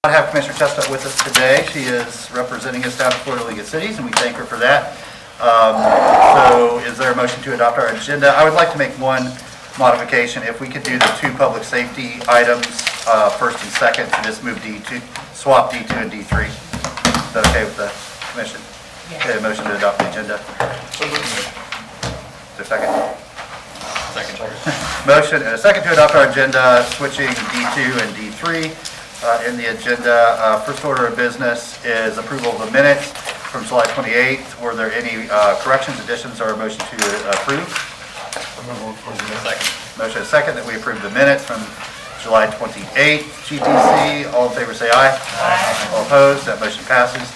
I have Commissioner Chestnut with us today. She is representing us down at Florida League of Cities, and we thank her for that. So is there a motion to adopt our agenda? I would like to make one modification. If we could do the two public safety items, first and second, to just move D2, swap D2 and D3. Is that okay with the commission? Yes. Okay, a motion to adopt the agenda. So moved. Is there a second? Second. Motion and a second to adopt our agenda, switching D2 and D3. In the agenda, first order of business is approval of the minutes from July 28th. Were there any corrections, additions, or a motion to approve? Second. Motion and second that we approve the minutes from July 28th. GTC, all in favor say aye. Aye. All opposed, that motion passes.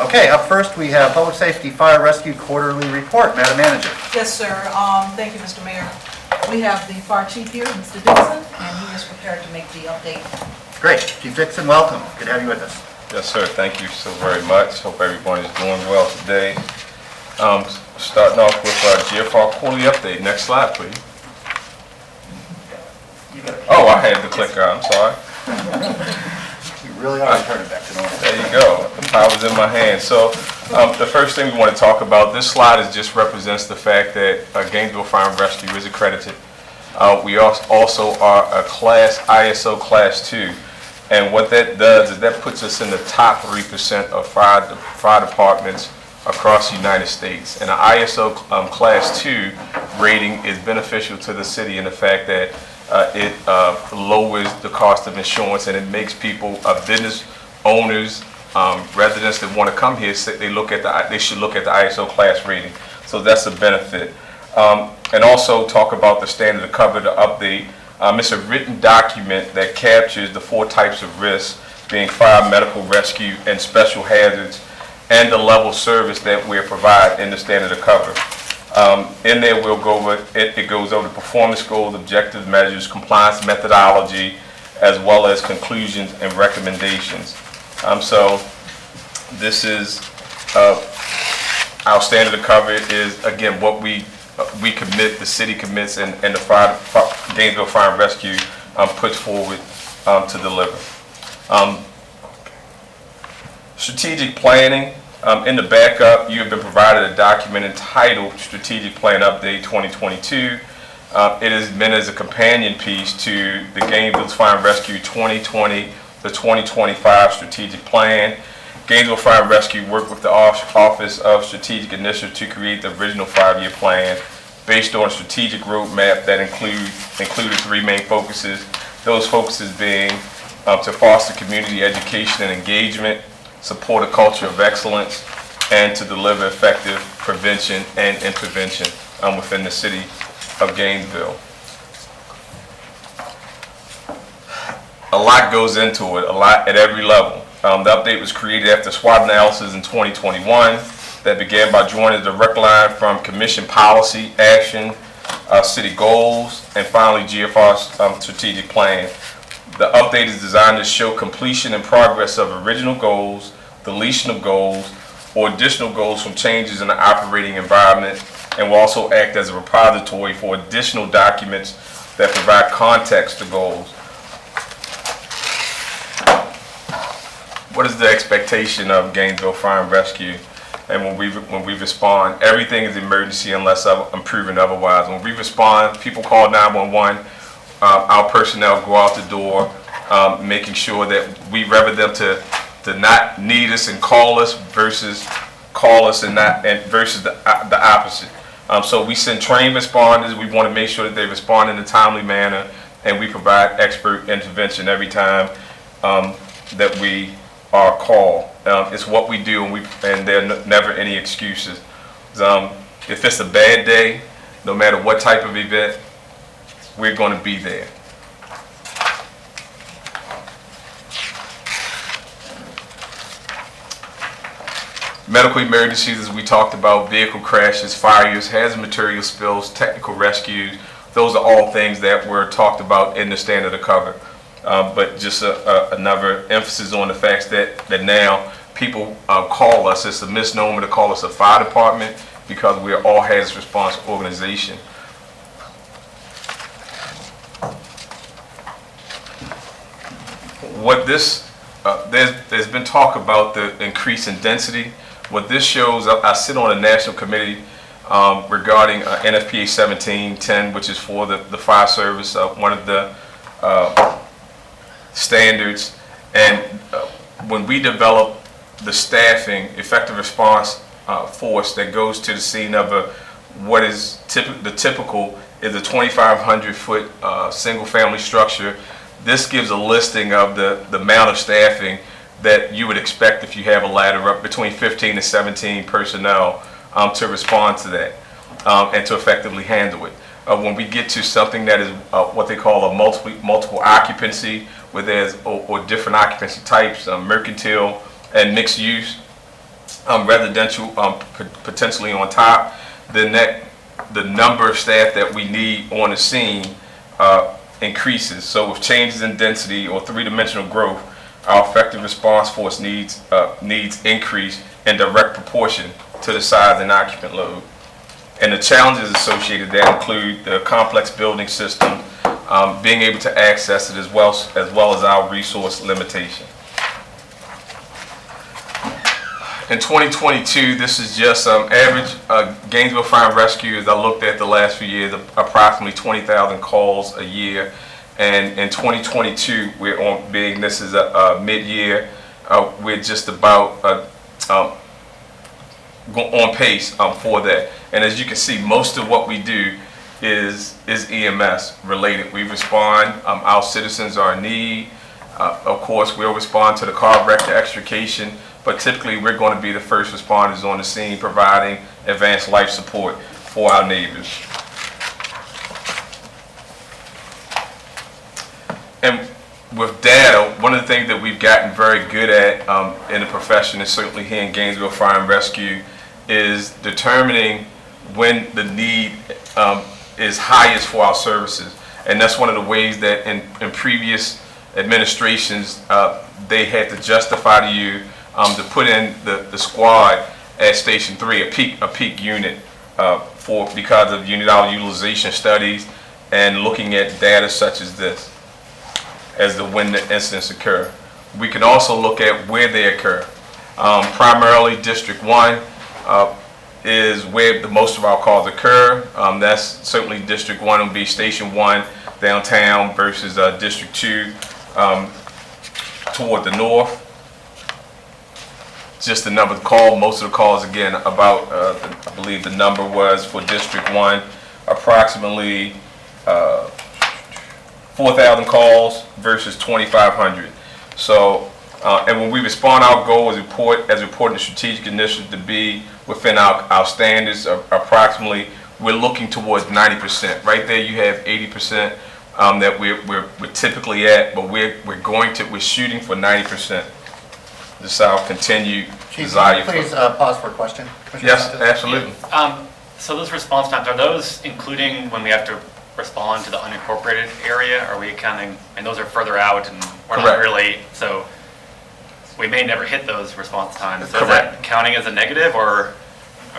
Okay, up first we have Public Safety Fire Rescue Quarterly Report. Madam Manager. Yes, sir. Thank you, Mr. Mayor. We have the fire chief here, Mr. Dixon, and he is prepared to make the update. Great. Chief Dixon, welcome. Good to have you with us. Yes, sir. Thank you so very much. Hope everyone is doing well today. Starting off with GFR quarterly update. Next slide, please. Oh, I had the clicker. I'm sorry. You really are turning back to normal. There you go. The power's in my hand. So the first thing we want to talk about, this slide just represents the fact that Gainesville Fire and Rescue is accredited. We also are a ISO Class 2. And what that does is that puts us in the top 3% of fire departments across the United States. And an ISO Class 2 rating is beneficial to the city in the fact that it lowers the cost of insurance, and it makes people, business owners, residents that want to come here, they should look at the ISO class rating. So that's a benefit. And also talk about the standard of cover, the update. It's a written document that captures the 4 types of risks, being fire, medical, rescue, and special hazards, and the level of service that we provide in the standard of cover. In there we'll go over, it goes over the performance goals, objectives, measures, compliance methodology, as well as conclusions and recommendations. So this is our standard of cover is, again, what we commit, the city commits, and the Gainesville Fire and Rescue puts forward to deliver. Strategic planning. In the backup, you have been provided a document entitled Strategic Plan Update 2022. It is meant as a companion piece to the Gainesville Fire and Rescue 2020 to 2025 Strategic Plan. Gainesville Fire and Rescue worked with the Office of Strategic Initiative to create the original 5-year plan based on a strategic roadmap that included 3 main focuses. Those focuses being to foster community education and engagement, support a culture of excellence, and to deliver effective prevention and intervention within the city of Gainesville. A lot goes into it, a lot at every level. The update was created after SWOT analysis in 2021 that began by drawing a direct line from commission policy, action, city goals, and finally GFR's strategic plan. The update is designed to show completion and progress of original goals, deletion of goals, or additional goals from changes in the operating environment, and will also act as a repository for additional documents that provide context to goals. What is the expectation of Gainesville Fire and Rescue? And when we respond, everything is emergency unless I'm proven otherwise. When we respond, people call 911. Our personnel go out the door, making sure that we refer them to not need us and call us versus call us and versus the opposite. So we send trained responders. We want to make sure that they respond in a timely manner, and we provide expert intervention every time that we are called. It's what we do, and there are never any excuses. If it's a bad day, no matter what type of event, we're going to be there. Medical emergencies, as we talked about, vehicle crashes, fires, hazard material spills, technical rescues, those are all things that were talked about in the standard of cover. But just another emphasis on the fact that now people call us. It's a misnomer to call us a fire department because we're all hazardous response organization. What this there's been talk about the increase in density. What this shows, I sit on a national committee regarding NFPA 1710, which is for the fire service, one of the standards. And when we develop the staffing, effective response force that goes to the scene of what is the typical is a 2,500 foot single family structure. This gives a listing of the amount of staffing that you would expect if you have a ladder up between 15 and 17 personnel to respond to that and to effectively handle it. When we get to something that is what they call a multiple occupancy, where there's or different occupancy types, mercantile and mixed use, residential potentially on top, then the number of staff that we need on the scene increases. So with changes in density or three-dimensional growth, our effective response force needs increase in direct proportion to the size and occupant load. And the challenges associated that include the complex building system, being able to access it as well as our resource limitation. In 2022, this is just average Gainesville Fire and Rescue. As I looked at the last few years, approximately 20,000 calls a year. And in 2022, we're on being, this is a mid-year, we're just about on pace for that. And as you can see, most of what we do is EMS related. We respond, our citizens are in need. Of course, we'll respond to the car wreck, the extrication, but typically we're going to be the first responders on the scene providing advanced life support for our neighbors. And with data, one of the things that we've gotten very good at in the profession, and certainly here in Gainesville Fire and Rescue, is determining when the need is highest for our services. And that's one of the ways that in previous administrations, they had to justify to you to put in the squad at Station 3, a peak unit, because of unit hour utilization studies and looking at data such as this as to when the incidents occur. We can also look at where they occur. Primarily District 1 is where the most of our calls occur. That's certainly District 1 will be Station 1 downtown versus District 2 toward the north. Just the number of call, most of the calls again about, I believe the number was for District 1, approximately 4,000 calls versus 2,500. So, and when we respond, our goal is reported in strategic initiative to be within our standards of approximately, we're looking towards 90%. Right there you have 80% that we're typically at, but we're shooting for 90%. This is our continued desire. Please pause for a question. Yes, absolutely. So those response times, are those including when we have to respond to the unincorporated area? Are we accounting, and those are further out and we're not Correct. really, so we may never hit those response times. So Correct. is that counting as a negative or?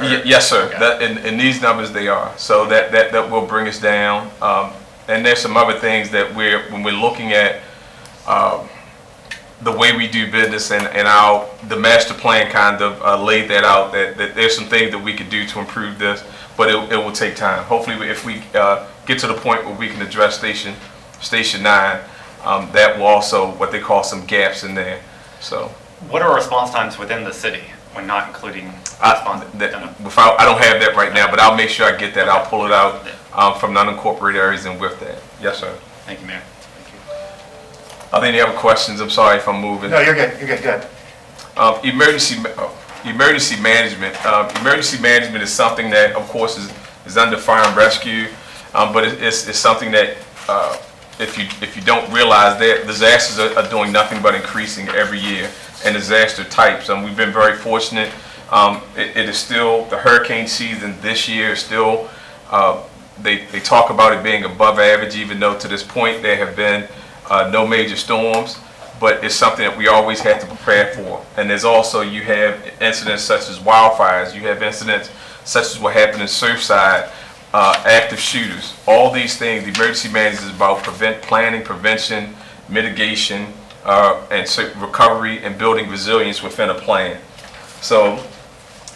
Yes, sir. Okay. That, in these numbers they are. So that will bring us down. And there's some other things that when we're looking at the way we do business and the master plan kind of laid that out, that there's some things that we could do to improve this, but it will take time. Hopefully if we get to the point where we can address Station 9, that will also, what they call some gaps in there. So What are response times within the city when not including response? I don't have that right now, but I'll make sure I get that. I'll pull it out from non-incorporated areas and with that. Yes, sir. Thank you, Mayor. Are there any other questions? I'm sorry if I'm moving. No, you're good. You're good. Good. Emergency management. Emergency management is something that, of course, is under fire and rescue, but it's something that if you don't realize that disasters are doing nothing but increasing every year, and disaster types. We've been very fortunate. It is still, the hurricane season this year is still, they talk about it being above average, even though to this point there have been no major storms, but it's something that we always have to prepare for. And there's also, you have incidents such as wildfires, you have incidents such as what happened in Surfside, active shooters. All these things, the emergency management is about planning, prevention, mitigation, recovery and building resilience within a plan. So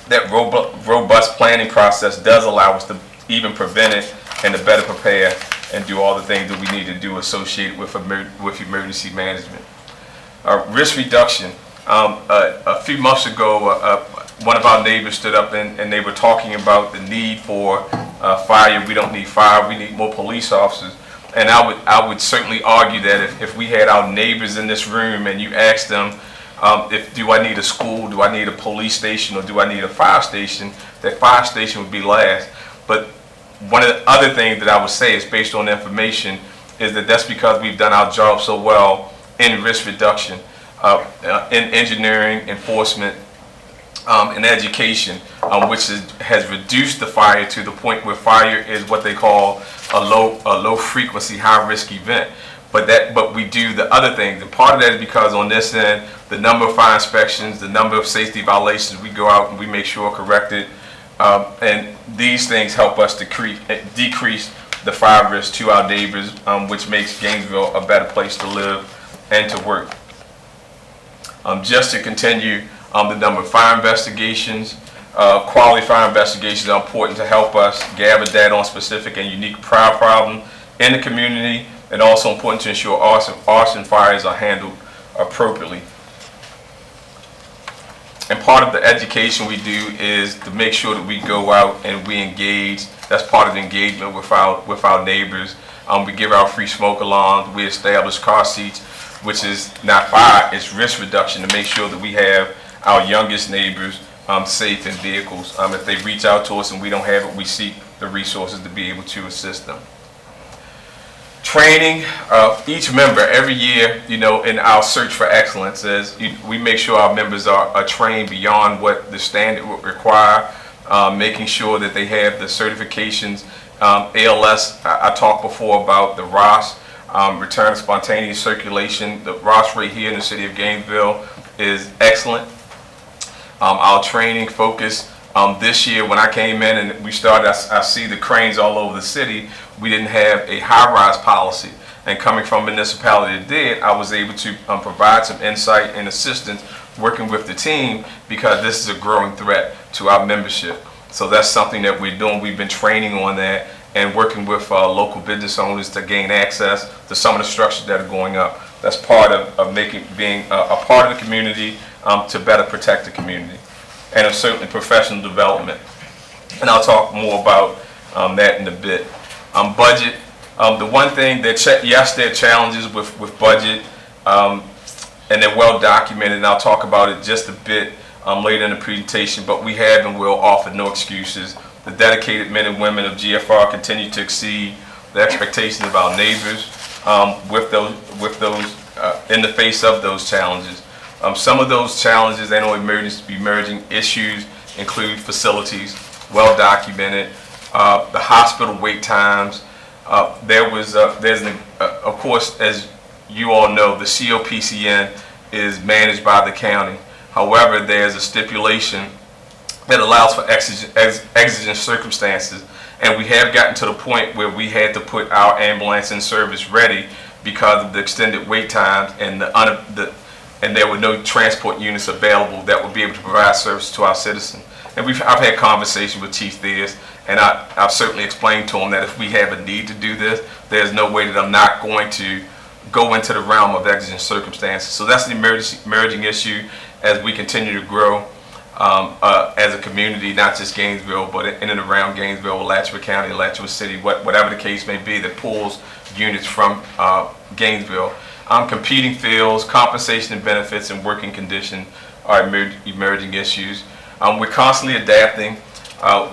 that robust planning process does allow us to even prevent it and to better prepare and do all the things that we need to do associated with emergency management. Risk reduction. A few months ago, one of our neighbors stood up and they were talking about the need for fire. We don't need fire, we need more police officers. And I would certainly argue that if we had our neighbors in this room and you asked them, do I need a school, do I need a police station, or do I need a fire station, that fire station would be last. But one of the other things that I would say is based on information is that's because we've done our job so well in risk reduction, in engineering, enforcement, and education, which has reduced the fire to the point where fire is what they call a low frequency, high risk event. But we do the other things, and part of that is because on this end, the number of fire inspections, the number of safety violations, we go out and we make sure are corrected, and these things help us to decrease the fire risk to our neighbors, which makes Gainesville a better place to live and to work. Just to continue, the number of fire investigations, quality fire investigations are important to help us gather data on specific and unique fire problems in the community, and also important to ensure arson fires are handled appropriately. And part of the education we do is to make sure that we go out and we engage. That's part of the engagement with our neighbors. We give out free smoke alarms. We establish car seats, which is not fire, it's risk reduction, to make sure that we have our youngest neighbors safe in vehicles. If they reach out to us and we don't have it, we seek the resources to be able to assist them. Training each member every year, in our search for excellence, is we make sure our members are trained beyond what the standard would require, making sure that they have the certifications. ALS, I talked before about the ROS, return of spontaneous circulation. The ROS rate here in the city of Gainesville is excellent. Our training focus this year, when I came in and we started, I see the cranes all over the city. We didn't have a high-rise policy, and coming from a municipality that did, I was able to provide some insight and assistance working with the team, because this is a growing threat to our membership. So that's something that we're doing. We've been training on that and working with local business owners to gain access to some of the structures that are going up. That's part of being a part of the community to better protect the community, and certainly professional development. And I'll talk more about that in a bit. Budget. The one thing that, yes, there are challenges with budget, and they're well documented, and I'll talk about it just a bit later in the presentation, but we have and will offer no excuses. The dedicated men and women of GFR continue to exceed the expectations of our neighbors with those in the face of those challenges. Some of those challenges and emerging issues include facilities, well documented, the hospital wait times. Of course, as you all know, the COPCN is managed by the county. However, there's a stipulation that allows for exigent circumstances, and we have gotten to the point where we had to put our ambulance in service ready because of the extended wait times, and there were no transport units available that would be able to provide service to our citizens. And I've had conversations with Chief Theus, and I've certainly explained to him that if we have a need to do this, there's no way that I'm not going to go into the realm of exigent circumstances. So that's the emerging issue as we continue to grow as a community, not just Gainesville, but in and around Gainesville, Alachua County, Alachua City, whatever the case may be, that pulls units from Gainesville. Competing fields, compensation and benefits, and working conditions are emerging issues. We're constantly adapting.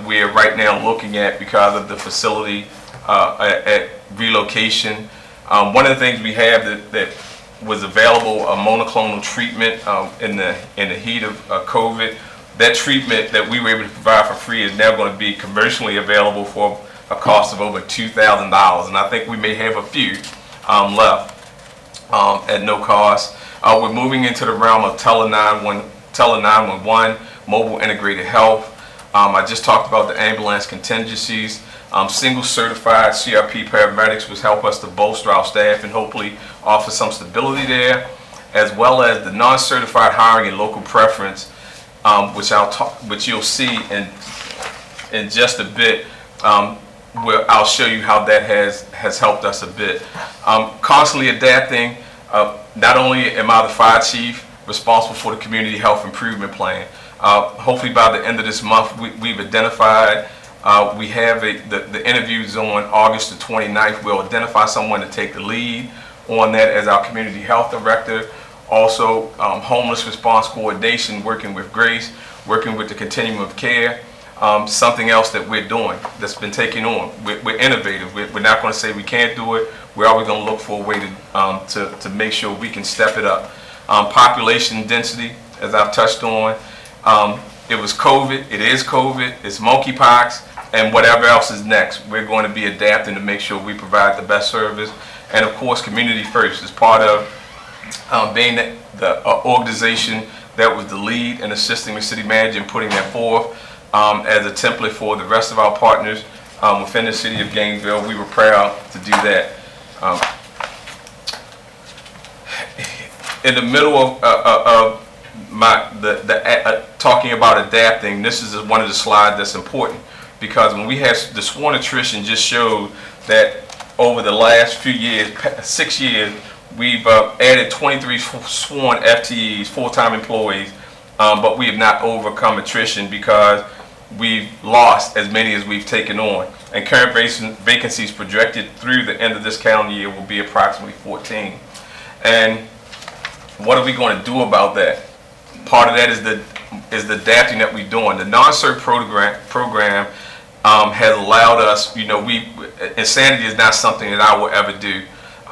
We're right now looking at, because of the facility at relocation, one of the things we have that was available, a monoclonal treatment in the heat of COVID. That treatment that we were able to provide for free is now going to be commercially available for a cost of over $2,000, and I think we may have a few left at no cost. We're moving into the realm of tele 911, mobile integrated health. I just talked about the ambulance contingencies. Single certified CRP paramedics will help us to bolster our staff and hopefully offer some stability there. as well as the non-certified hiring and local preference, which you'll see in just a bit, where I'll show you how that has helped us a bit. Constantly adapting. Not only am I the fire chief responsible for the community health improvement plan, hopefully by the end of this month we've identified, we have the interviews on August the 29th. We'll identify someone to take the lead on that as our community health director. Also, homeless response coordination, working with Grace, working with the continuum of care. Something else that we're doing that's been taken on. We're innovative. We're not going to say we can't do it. We're always going to look for a way to make sure we can step it up. Population density, as I've touched on. It was COVID. It is COVID. It's monkeypox. And whatever else is next, we're going to be adapting to make sure we provide the best service. And of course, community first is part of being the organization that was the lead and assisting the city manager in putting that forth as a template for the rest of our partners within the city of Gainesville. We were proud to do that. In the middle of talking about adapting, this is one of the slides that's important, because when we had the sworn attrition just showed that over the last few years, 6 years, we've added 23 sworn FTEs, full-time employees, but we have not overcome attrition because we've lost as many as we've taken on. And current vacancies projected through the end of this calendar year will be approximately 14. And what are we going to do about that? Part of that is the adapting that we're doing. The non-cert program has allowed us, insanity is not something that I will ever do.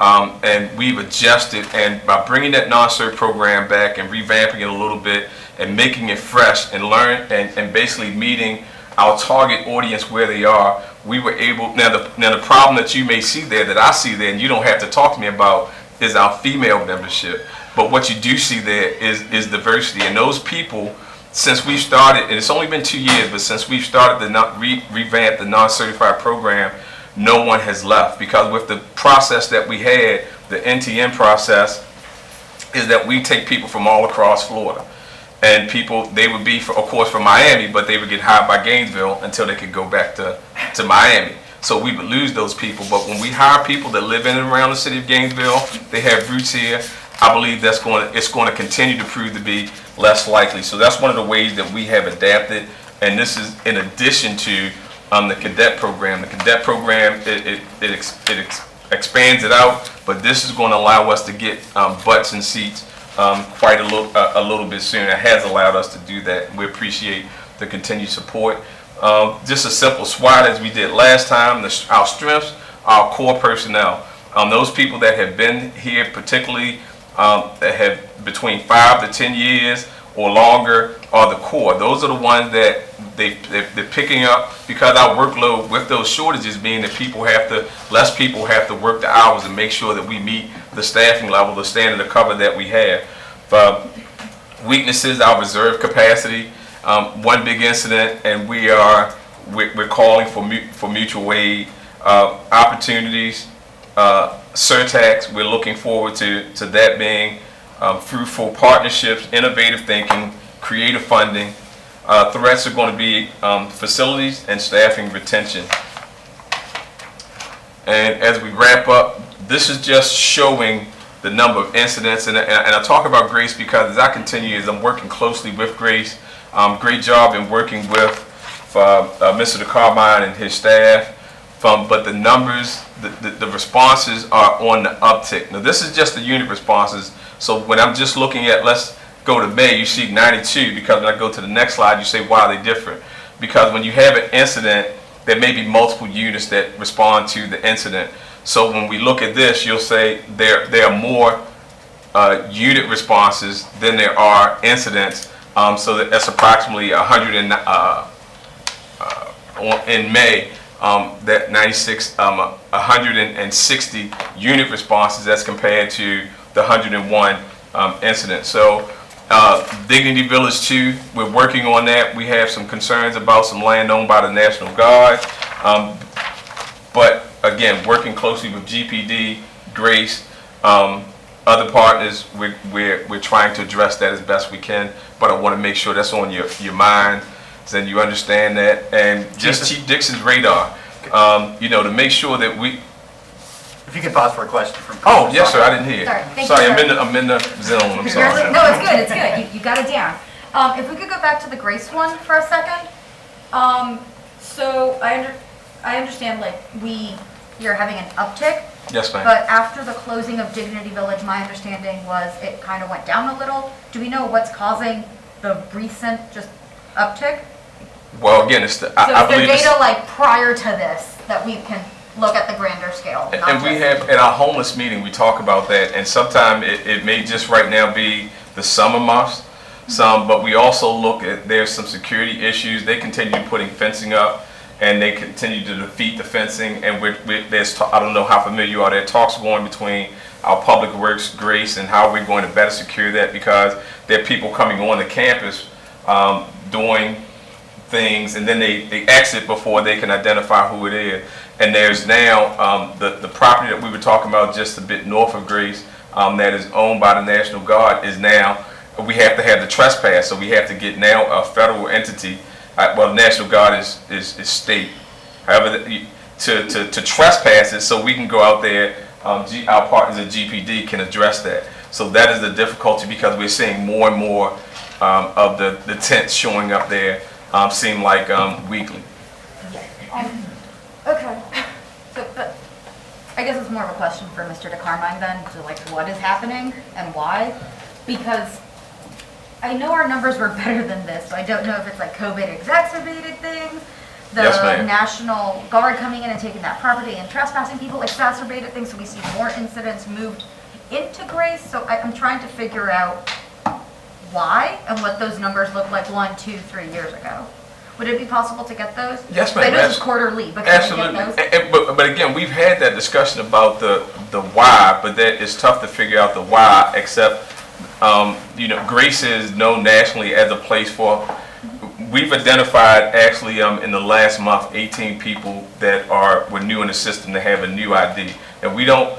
And we've adjusted, and by bringing that non-cert program back and revamping it a little bit and making it fresh and and basically meeting our target audience where they are, we were able. Now the problem that you may see there, that I see there, and you don't have to talk to me about, is our female membership. But what you do see there is diversity, and those people, since we've started, and it's only been 2 years, but since we've started to revamp the non-certified program, no one has left, because with the process that we had, the NTN process, is that we take people from all across Florida. And people, they would be, of course, from Miami, but they would get hired by Gainesville until they could go back to Miami. So we would lose those people. But when we hire people that live in and around the city of Gainesville, they have roots here, I believe it's going to continue to prove to be less likely. So that's one of the ways that we have adapted. And this is in addition to the cadet program. The cadet program, it expands it out, but this is going to allow us to get butts and seats quite a little bit sooner. It has allowed us to do that. We appreciate the continued support. Just a simple SWOT as we did last time. Our strengths, our core personnel. Those people that have been here, particularly that have between 5 to 10 years or longer, are the core. Those are the ones that they're picking up, because our workload with those shortages being that less people have to work the hours and make sure that we meet the staffing level, the standard of cover that we have. Weaknesses, our reserve capacity. One big incident, and we're calling for mutual aid opportunities. Surtax, we're looking forward to that being fruitful partnerships, innovative thinking, creative funding. Threats are going to be facilities and staffing retention. And as we wrap up, this is just showing the number of incidents. And I talk about Grace because as I continue, as I'm working closely with Grace, great job in working with Mr. Carmine and his staff. But the numbers, the responses are on the uptick. Now this is just the unit responses. So when I'm just looking at, let's go to May, you see 92, because when I go to the next slide, you say, why are they different? Because when you have an incident, there may be multiple units that respond to the incident. So when we look at this, you'll say there are more unit responses than there are incidents. So that's approximately 100 in May. That 160 unit responses as compared to the 101 incidents. So Dignity Village 2, we're working on that. We have some concerns about some land owned by the National Guard. But again, working closely with GPD, Grace, other partners, we're trying to address that as best we can, but I want to make sure that's on your mind, and you understand that, and just Chief Dixon's radar, to make sure that we. If you could pause for a question from. Oh, yes, sir, I didn't hear. Sorry, thank Sorry, you, I'm in the zone, I'm sorry. No, it's good, it's good. You got it down. If we could go back to the Grace one for a second. So I understand, like, you're having an uptick. Yes, ma'am. But after the closing of Dignity Village, my understanding was it kind of went down a little. Do we know what's causing the recent just uptick? Well, again, it's So I is there believe it's. data like prior to this that we can look at the grander scale? not And we just- have, at our homeless meeting, we talk about that, and sometime it may just right now be the summer months, but we also look at, there's some security issues, they continue putting fencing up, and they continue to defeat the fencing, and I don't know how familiar you are, there are talks going between our Public Works, Grace, and how we're going to better secure that, because there are people coming on the campus doing things, and then they exit before they can identify who it is. And there's now the property that we were talking about just a bit north of Grace that is owned by the National Guard is now, we have to have the trespass, so we have to get now a federal entity, well, the National Guard is state. However, to trespass it, so we can go out there, our partners at GPD can address that. So that is the difficulty, because we're seeing more and more of the tents showing up there, seem like weekly. Okay. So, but I guess it's more of a question for Mr. DeCarmine then, to like what is happening and why? Because I know our numbers were better than this, but I don't know if it's like COVID exacerbated things. The Yes, ma'am. National Guard coming in and taking that property and trespassing people exacerbated things, so we see more incidents moved into Grace. So I'm trying to figure out why and what those numbers look like 1, 2, 3 years ago. Would it be possible to get those? Yes, ma'am. I know it's quarterly, but can we Absolutely. get those? But again, we've had that discussion about the why, but that it's tough to figure out the why, except, Grace is known nationally as a place for, we've identified actually in the last month, 18 people that were new in the system to have a new ID. And we don't,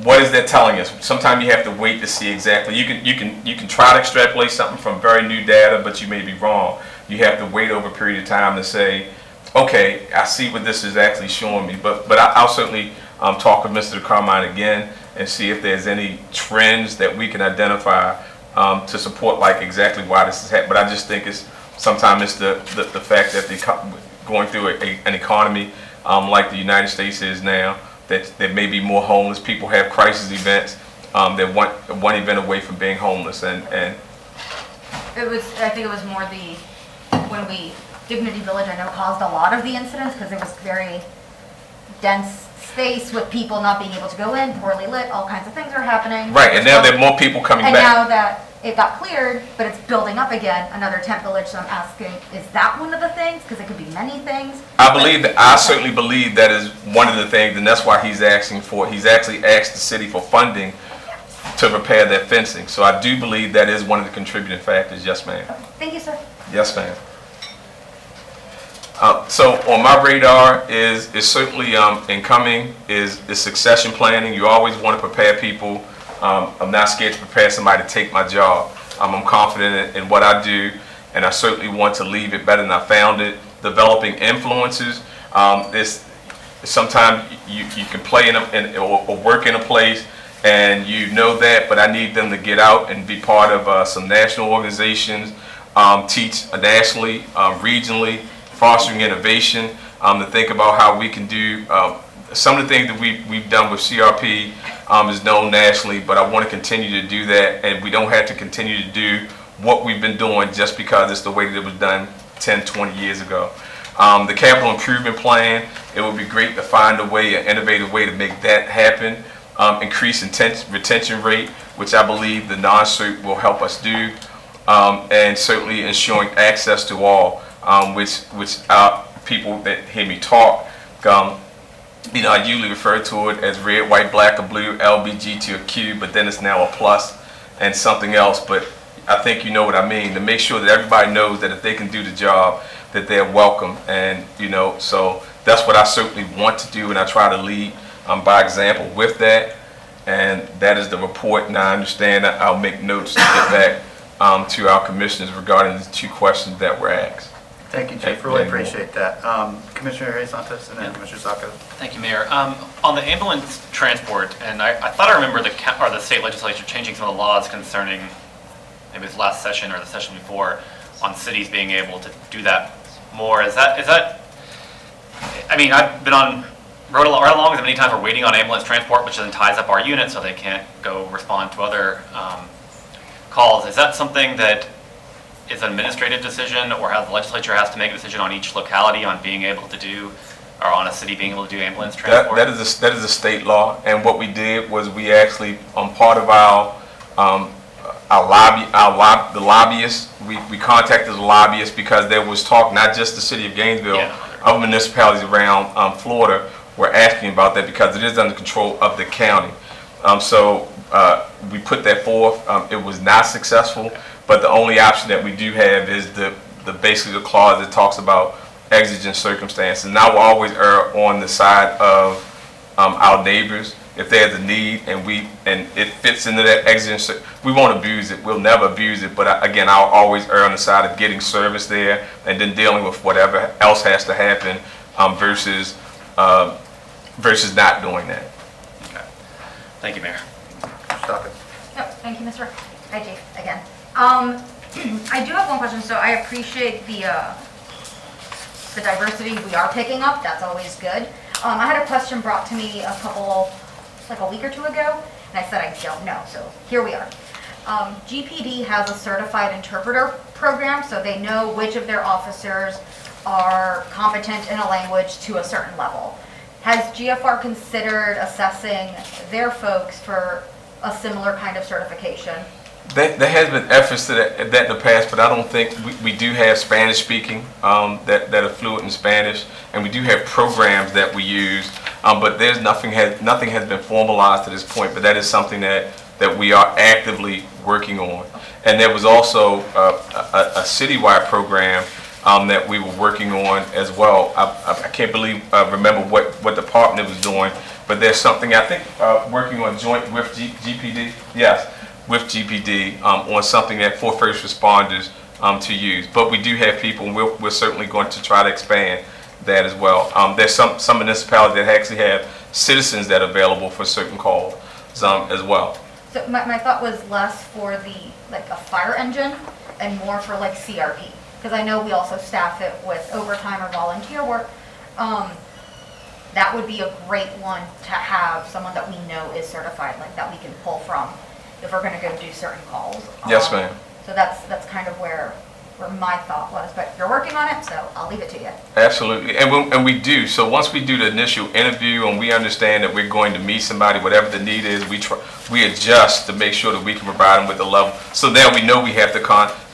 what is that telling us? Sometimes you have to wait to see exactly. You can try to extrapolate something from very new data, but you may be wrong. You have to wait over a period of time to say, okay, I see what this is actually showing me. But I'll certainly talk with Mr. Carmine again and see if there's any trends that we can identify to support like exactly why this is happening. But I just think sometimes it's the fact that going through an economy like the United States is now, that there may be more homeless people, have crisis events, that one event away from being homeless, and I think it was more Dignity Village, I know, caused a lot of the incidents because it was very dense space with people not being able to go in, poorly lit, all kinds of things are happening. right, and now there are more people coming And back. now that it got cleared, but it's building up again, another tent village, so I'm asking, is that one of the things? Because it could be many things. I certainly believe that is one of the things, and that's why he's asking for, he's actually asked the city for funding to repair that fencing. So I do believe that is one of the contributing factors, yes ma'am. Okay, thank you, sir. Yes ma'am. So on my radar is certainly incoming is succession planning. You always want to prepare people. I'm not scared to prepare somebody to take my job. I'm confident in what I do, and I certainly want to leave it better than I found it. Developing influences. Sometimes you can play or work in a place and you know that, but I need them to get out and be part of some national organizations, teach nationally, regionally, fostering innovation, to think about how we can do some of the things that we've done with CRP is known nationally, but I want to continue to do that, and we don't have to continue to do what we've been doing just because it's the way that it was done 10, 20 years ago. The capital improvement plan, it would be great to find a way, an innovative way to make that happen. Increase retention rate, which I believe the non-CERT will help us do, and certainly ensuring access to all, which people that hear me talk, I usually refer to it as red, white, black, or blue, LBG to a Q, but then it's now a plus and something else. But I think you know what I mean, to make sure that everybody knows that if they can do the job, that they're welcome. And, so that's what I certainly want to do, and I try to lead by example with that. And that is the report, and I understand that I'll make notes to get back to our commissioners regarding the 2 questions that were asked. Thank you, Chief. Really appreciate that. Commissioner Harry Santos and then Yeah. Commissioner Sacco. Thank you, Mayor. On the ambulance transport, and I thought I remember the state legislature changing some of the laws concerning, maybe it was last session or the session before, on cities being able to do that more. Is that, I mean, I've been on, rode along as many times we're waiting on ambulance transport, which then ties up our unit so they can't go respond to other calls. Is that something that is an administrative decision, or how the legislature has to make a decision on each locality on being able to do, or on a city being able to do ambulance transport? That is a state law, and what we did was we actually, on part of the lobbyists, we contacted the lobbyists because there was talk, not just the city of Gainesville, Yeah. other municipalities around Florida were asking about that because it is under control of the county. So we put that forth. It was not successful, but the only option that we do have is basically the clause that talks about exigent circumstances. And I will always err on the side of our neighbors. If there's a need and it fits into that exigent, we won't abuse it. We'll never abuse it. But again, I'll always err on the side of getting service there and then dealing with whatever else has to happen versus not doing that. Okay. Thank you, Mayor. Sacco. Yep, thank you, Mr. Hi, Chief, again. I do have one question. So I appreciate the diversity we are picking up. That's always good. I had a question brought to me like a week or 2 ago, and I said I don't know, so here we are. GPD has a certified interpreter program, so they know which of their officers are competent in a language to a certain level. Has GFR considered assessing their folks for a similar kind of certification? There has been efforts to that in the past, but I don't think we do have Spanish speaking that are fluent in Spanish, and we do have programs that we use, but there's nothing has been formalized to this point. But that is something that we are actively working on. And there was also a citywide program that we were working on as well. I can't remember what department it was doing, but there's something I think working on joint with GPD. Yes. With GPD on something that for first responders to use. But we do have people, and we're certainly going to try to expand that as well. There's some municipalities that actually have citizens that are available for certain calls as well. So my thought was less for a fire engine and more for like CRP, because I know we also staff it with overtime or volunteer work. That would be a great one to have someone that we know is certified, like that we can pull from if we're going to go do certain calls. Yes, ma'am. So that's kind of where my thought was, but you're working on it, so I'll leave it to you. Absolutely, and we do. So once we do the initial interview and we understand that we're going to meet somebody, whatever the need is, we adjust to make sure that we can provide them with the level. So now we know we have to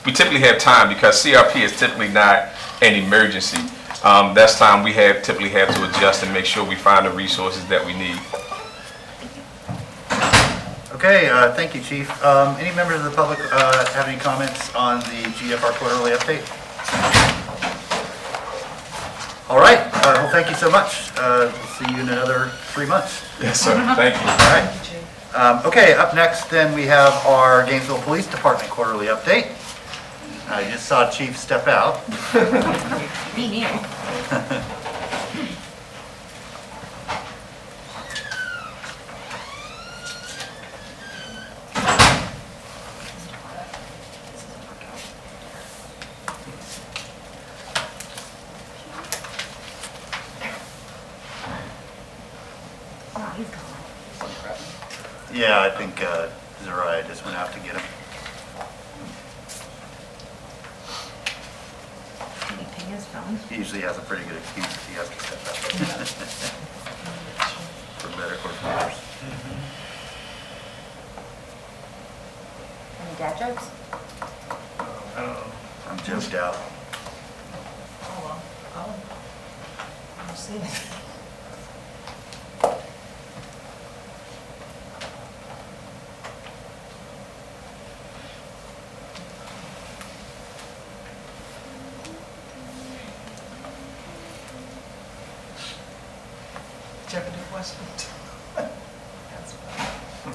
we typically have time because CRP is typically not an emergency. That's time we typically have to adjust and make sure we find the resources that we need. Okay, thank you, Chief. Any members of the public have any comments on the GFR quarterly update? All right, well, thank you so much. We'll see you in another 3 months. Yes, sir. Thank you. All right. Okay, up next then we have our Gainesville Police Department quarterly update. I just saw Chief step out. Me neither. Oh, he's gone. Yeah, I think Zariah just went out to get him. Did he ping his phone? He usually has a pretty good excuse if he has to step out. For better or for worse. Any dad jokes? I'm joked out. Oh, well, I'll see it. Do you have a new question? That's fine.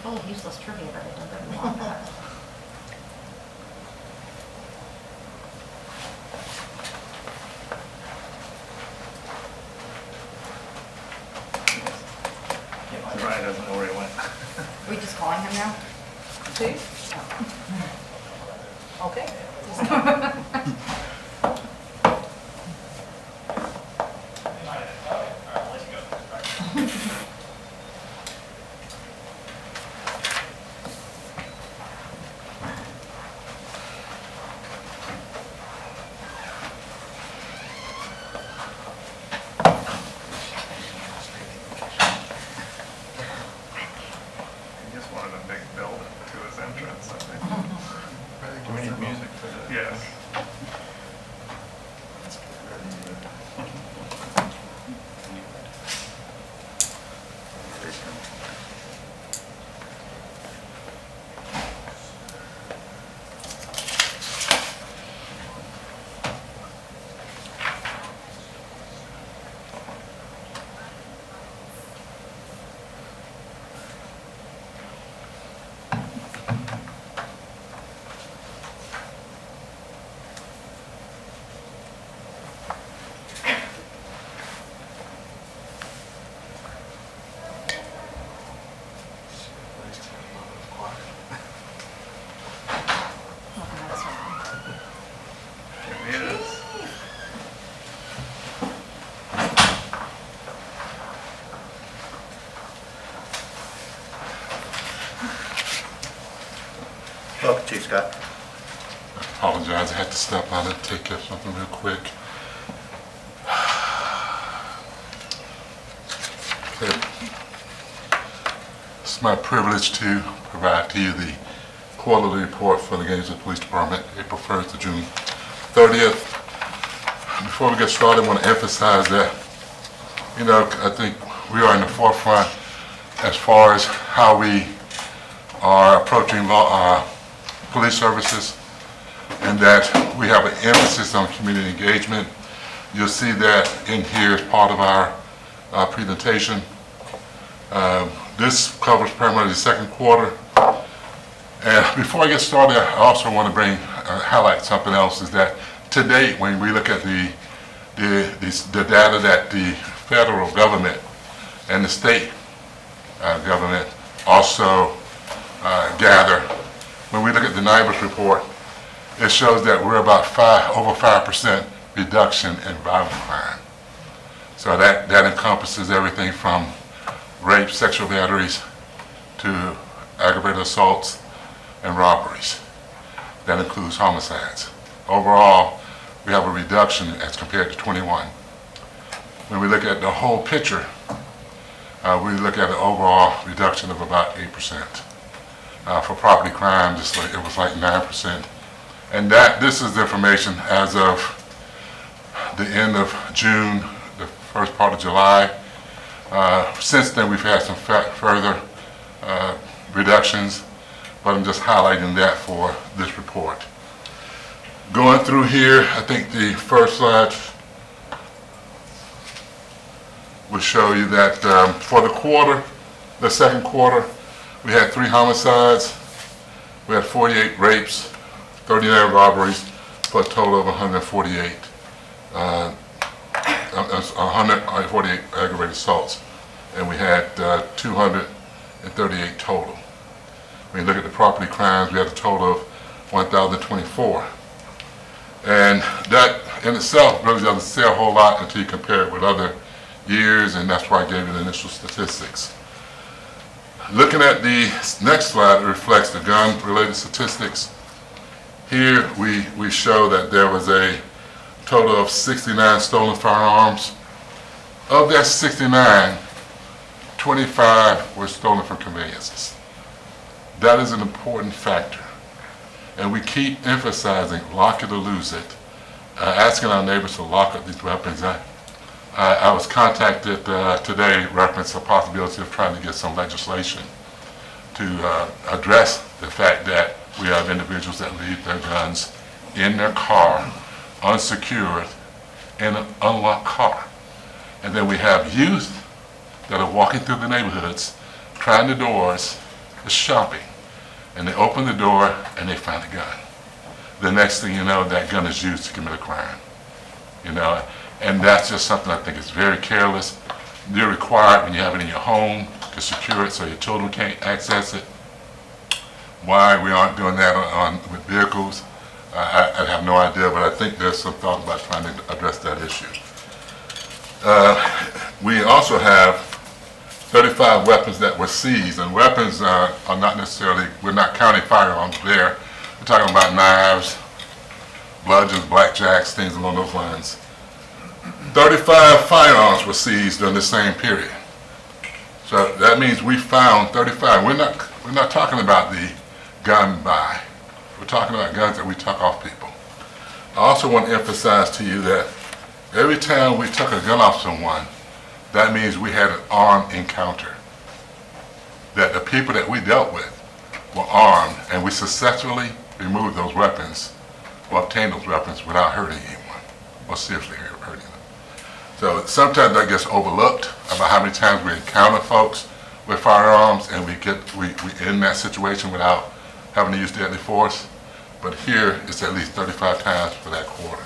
full of useless trivia that I don't really want that. Brian doesn't know where he went. Are we just calling him now? See? Okay. He just wanted a big building to his entrance, I think. Do we need music for this? Yes. Here he is. Welcome, Chief Scott. Apologize, I had to step out and take care of something real quick. Okay. It's my privilege to provide to you the quarterly report for the Gainesville Police Department, April 1st to June 30th. Before we get started, I want to emphasize that, I think we are in the forefront as far as how we are approaching police services, and that we have an emphasis on community engagement. You'll see that in here as part of our presentation. This covers primarily the second quarter. And before I get started, I also want to highlight something else, is that to date, when we look at the data that the federal government and the state government also gather, when we look at the NIBUS report, it shows that we're about over 5% reduction in violent crime. So that encompasses everything from rape, sexual batteries, to aggravated assaults and robberies. That includes homicides. Overall, we have a reduction as compared to 21. When we look at the whole picture, we look at an overall reduction of about 8%. For property crime, it was like 9%. And this is the information as of the end of June, the first part of July. Since then, we've had some further reductions, but I'm just highlighting that for this report. Going through here, I think the first slide will show you that for the second quarter, we had 3 homicides, we had 48 rapes, 39 robberies, for a total of 148 aggravated assaults, and we had 238 total. When you look at the property crimes, we had a total of 1,024. And that in itself really doesn't say a whole lot until you compare it with other years, and that's why I gave you the initial statistics. Looking at the next slide, it reflects the gun-related statistics. Here we show that there was a total of 69 stolen firearms. Of that 69, 25 were stolen from conveyances. That is an important factor. And we keep emphasizing lock it or lose it, asking our neighbors to lock up these weapons. I was contacted today reference a possibility of trying to get some legislation to address the fact that we have individuals that leave their guns in their car, unsecured, in an unlocked car. And then we have youth that are walking through the neighborhoods, trying the doors, is shopping, and they open the door and they find a gun. The next thing you know, that gun is used to commit a crime. You know, and that's just something I think is very careless. You're required when you have it in your home to secure it so your children can't access it. Why we aren't doing that with vehicles, I have no idea, but I think there's some thought about trying to address that issue. We also have 35 weapons that were seized, and weapons are not necessarily, we're not counting firearms there. We're talking about knives, bludgeons, blackjacks, things along those lines. 35 firearms were seized during the same period. So that means we found 35. We're not talking about the gun buy. We're talking about guns that we took off people. I also want to emphasize to you that every time we took a gun off someone, that means we had an armed encounter. That the people that we dealt with were armed, and we successfully removed those weapons or obtained those weapons without hurting anyone or seriously hurting them. So sometimes that gets overlooked about how many times we encounter folks with firearms and we in that situation without having to use deadly force. But here it's at least 35 times for that quarter.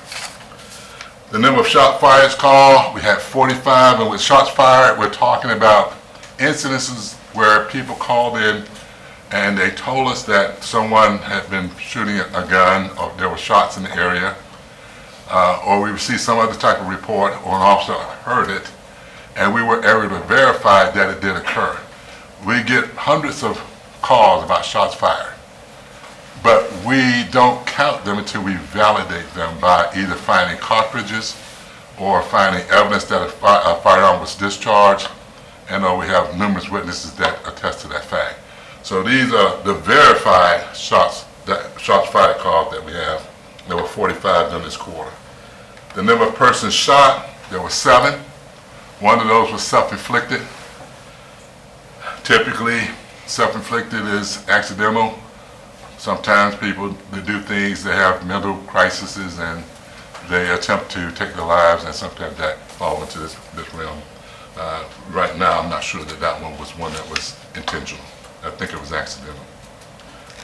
The number of shots fired called, we had 45, and with shots fired, we're talking about incidences where people called in and they told us that someone had been shooting a gun or there were shots in the area, or we received some other type of report or an officer heard it, and we were able to verify that it did occur. We get hundreds of calls about shots fired, but we don't count them until we validate them by either finding cartridges or finding evidence that a firearm was discharged, and or we have numerous witnesses that attest to that fact. So these are the verified shots fired calls that we have. There were 45 during this quarter. The number of persons shot, there were 7. One of those was self-inflicted. Typically, self-inflicted is accidental. Sometimes people, they do things, they have mental crises and they attempt to take their lives, and sometimes that falls into this realm. Right now, I'm not sure that one was one that was intentional. I think it was accidental.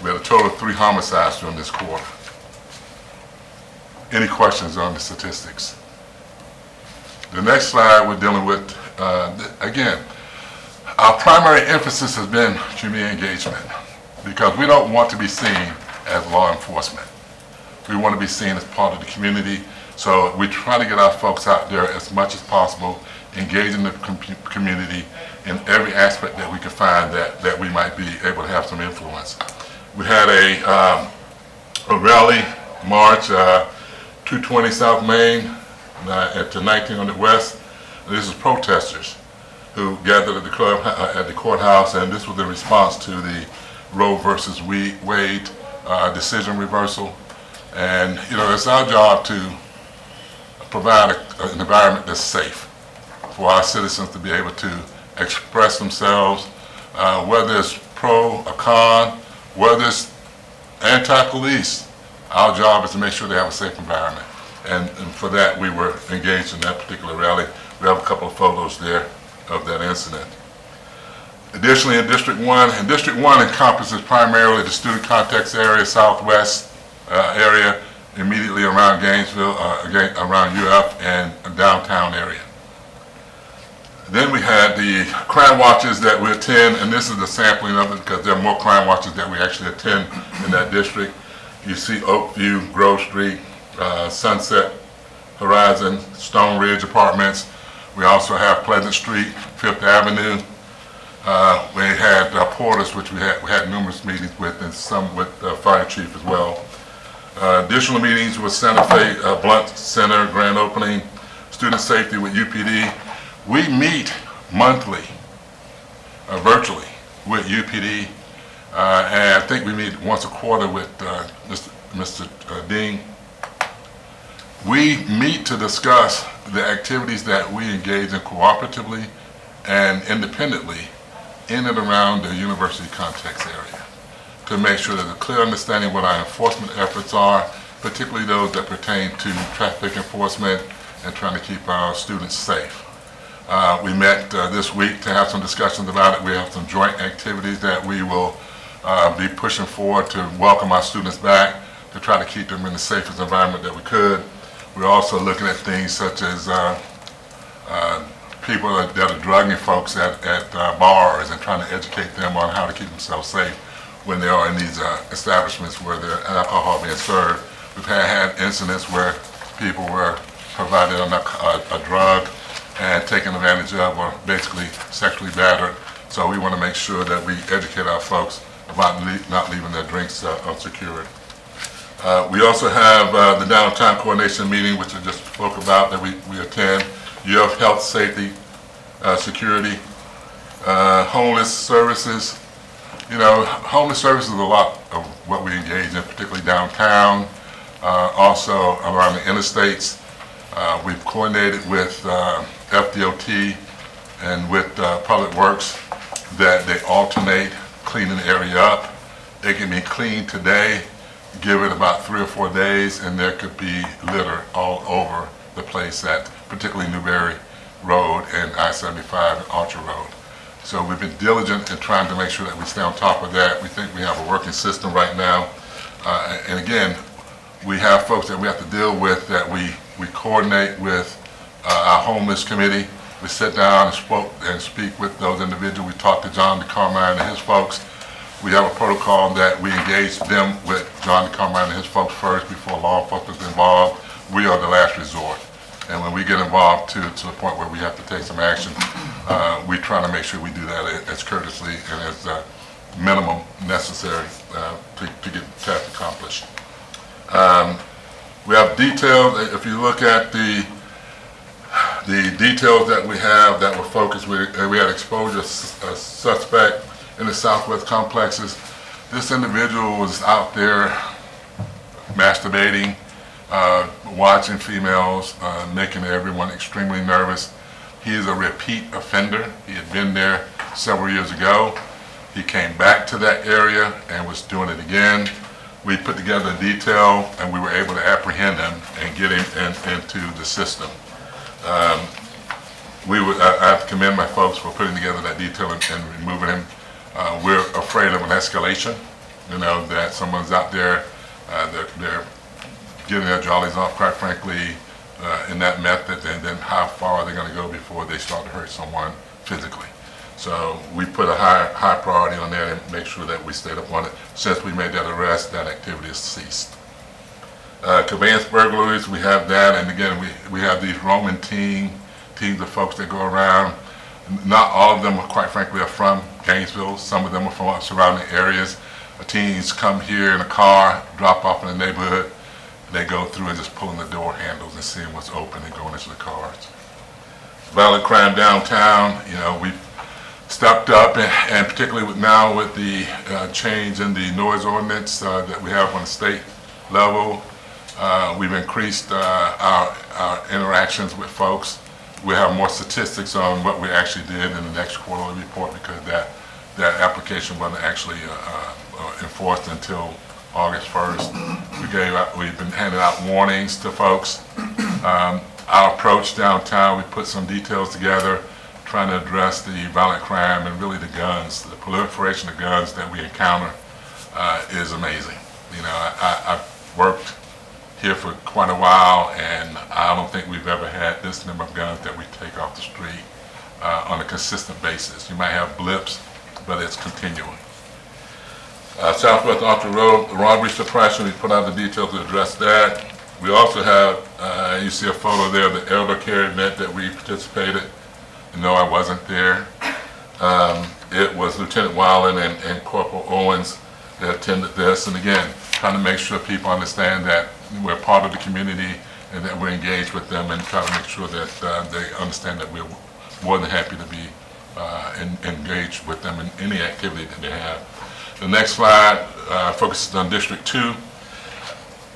We had a total of 3 homicides during this quarter. Any questions on the statistics? The next slide we're dealing with, again, our primary emphasis has been community engagement because we don't want to be seen as law enforcement. We want to be seen as part of the community, so we try to get our folks out there as much as possible, engaging the community in every aspect that we can find that we might be able to have some influence. We had a rally, march, 220 South Main to 1900 West. This is protesters who gathered at the club at the courthouse, and this was in response to the Roe versus Wade decision reversal. And you know, it's our job to provide an environment that's safe for our citizens to be able to express themselves, whether it's pro or con, whether it's anti-police. Our job is to make sure they have a safe environment. And for that, we were engaged in that particular rally. We have a couple of photos there of that incident. Additionally, in District 1, and District 1 encompasses primarily the student context area, southwest area, immediately around Gainesville, around UF, and downtown area. Then we had the crime watches that we attend, and this is the sampling of it because there are more crime watches that we actually attend in that district. You see Oakview, Grove Street, Sunset, Horizon, Stone Ridge Apartments. We also have Pleasant Street, Fifth Avenue. We had Porters, which we had numerous meetings with, and some with Fire Chief as well. Additional meetings with Santa Fe, Blunt Center, grand opening, student safety with UPD. We meet monthly, virtually, with UPD, and I think we meet once a quarter with Mr. Dean. We meet to discuss the activities that we engage in cooperatively and independently in and around the university context area to make sure there's a clear understanding what our enforcement efforts are, particularly those that pertain to traffic enforcement and trying to keep our students safe. We met this week to have some discussions about it. We have some joint activities that we will be pushing forward to welcome our students back, to try to keep them in the safest environment that we could. We're also looking at things such as people that are drugging folks at bars and trying to educate them on how to keep themselves safe when they are in these establishments where there's alcohol being served. We've had incidents where people were provided a drug and taken advantage of, or basically sexually battered. So we want to make sure that we educate our folks about not leaving their drinks unsecured. We also have the downtown coordination meeting, which I just spoke about, that we attend. You have health, safety, security, homeless services. You know, homeless services is a lot of what we engage in, particularly downtown, also around the interstates. We've coordinated with FDOT and with Public Works that they alternate cleaning the area up. It can be cleaned today, give it about 3 or 4 days, and there could be litter all over the place, at particularly Newberry Road and I-75 and Archer Road. So we've been diligent in trying to make sure that we stay on top of that. We think we have a working system right now. And again, we have folks that we have to deal with that we coordinate with our homeless committee. We sit down and speak with those individuals. We talk to John DeCarmine and his folks. We have a protocol that we engage them with John DeCarmine and his folks first before law enforcement is involved. We are the last resort. And when we get involved to the point where we have to take some action, we try to make sure we do that as courteously and as minimum necessary to get the task accomplished. We have details. If you look at the details that we have that were focused, we had exposure suspect in the Southwest complexes. This individual was out there masturbating, watching females, making everyone extremely nervous. He is a repeat offender. He had been there several years ago. He came back to that area and was doing it again. We put together a detail and we were able to apprehend him and get him into the system. I have to commend my folks for putting together that detail and removing him. We're afraid of an escalation, you know, that someone's out there, they're getting their jollies off, quite frankly, in that method, and then how far are they going to go before they start to hurt someone physically. So we put a high priority on that and make sure that we stayed up on it. Since we made that arrest, that activity has ceased. Conveyance burglaries, we have that, and again, we have these roaming teams of folks that go around. Not all of them, quite frankly, are from Gainesville. Some of them are from surrounding areas. Teens come here in a car, drop off in the neighborhood. They go through and just pulling the door handles and seeing what's open and going into the cars. Violent crime downtown, you know, we've stepped up, and particularly now with the change in the noise ordinance that we have on the state level, we've increased our interactions with folks. We have more statistics on what we actually did in the next quarterly report, because that application wasn't actually enforced until August 1st. We've been handing out warnings to folks. Our approach downtown, we put some details together trying to address the violent crime and really the guns. The proliferation of guns that we encounter is amazing. You know, I've worked here for quite a while, and I don't think we've ever had this number of guns that we take off the street on a consistent basis. You might have blips, but it's continuing. Southwest Archer Road, robbery suppression, we put out the details to address that. We also have, you see a photo there of the elder care event that we participated. No, I wasn't there. It was Lieutenant Weiland and Corporal Owens that attended this. And again, trying to make sure people understand that we're part of the community and that we're engaged with them, and try to make sure that they understand that we're more than happy to be engaged with them in any activity that they have. The next slide focuses on District 2.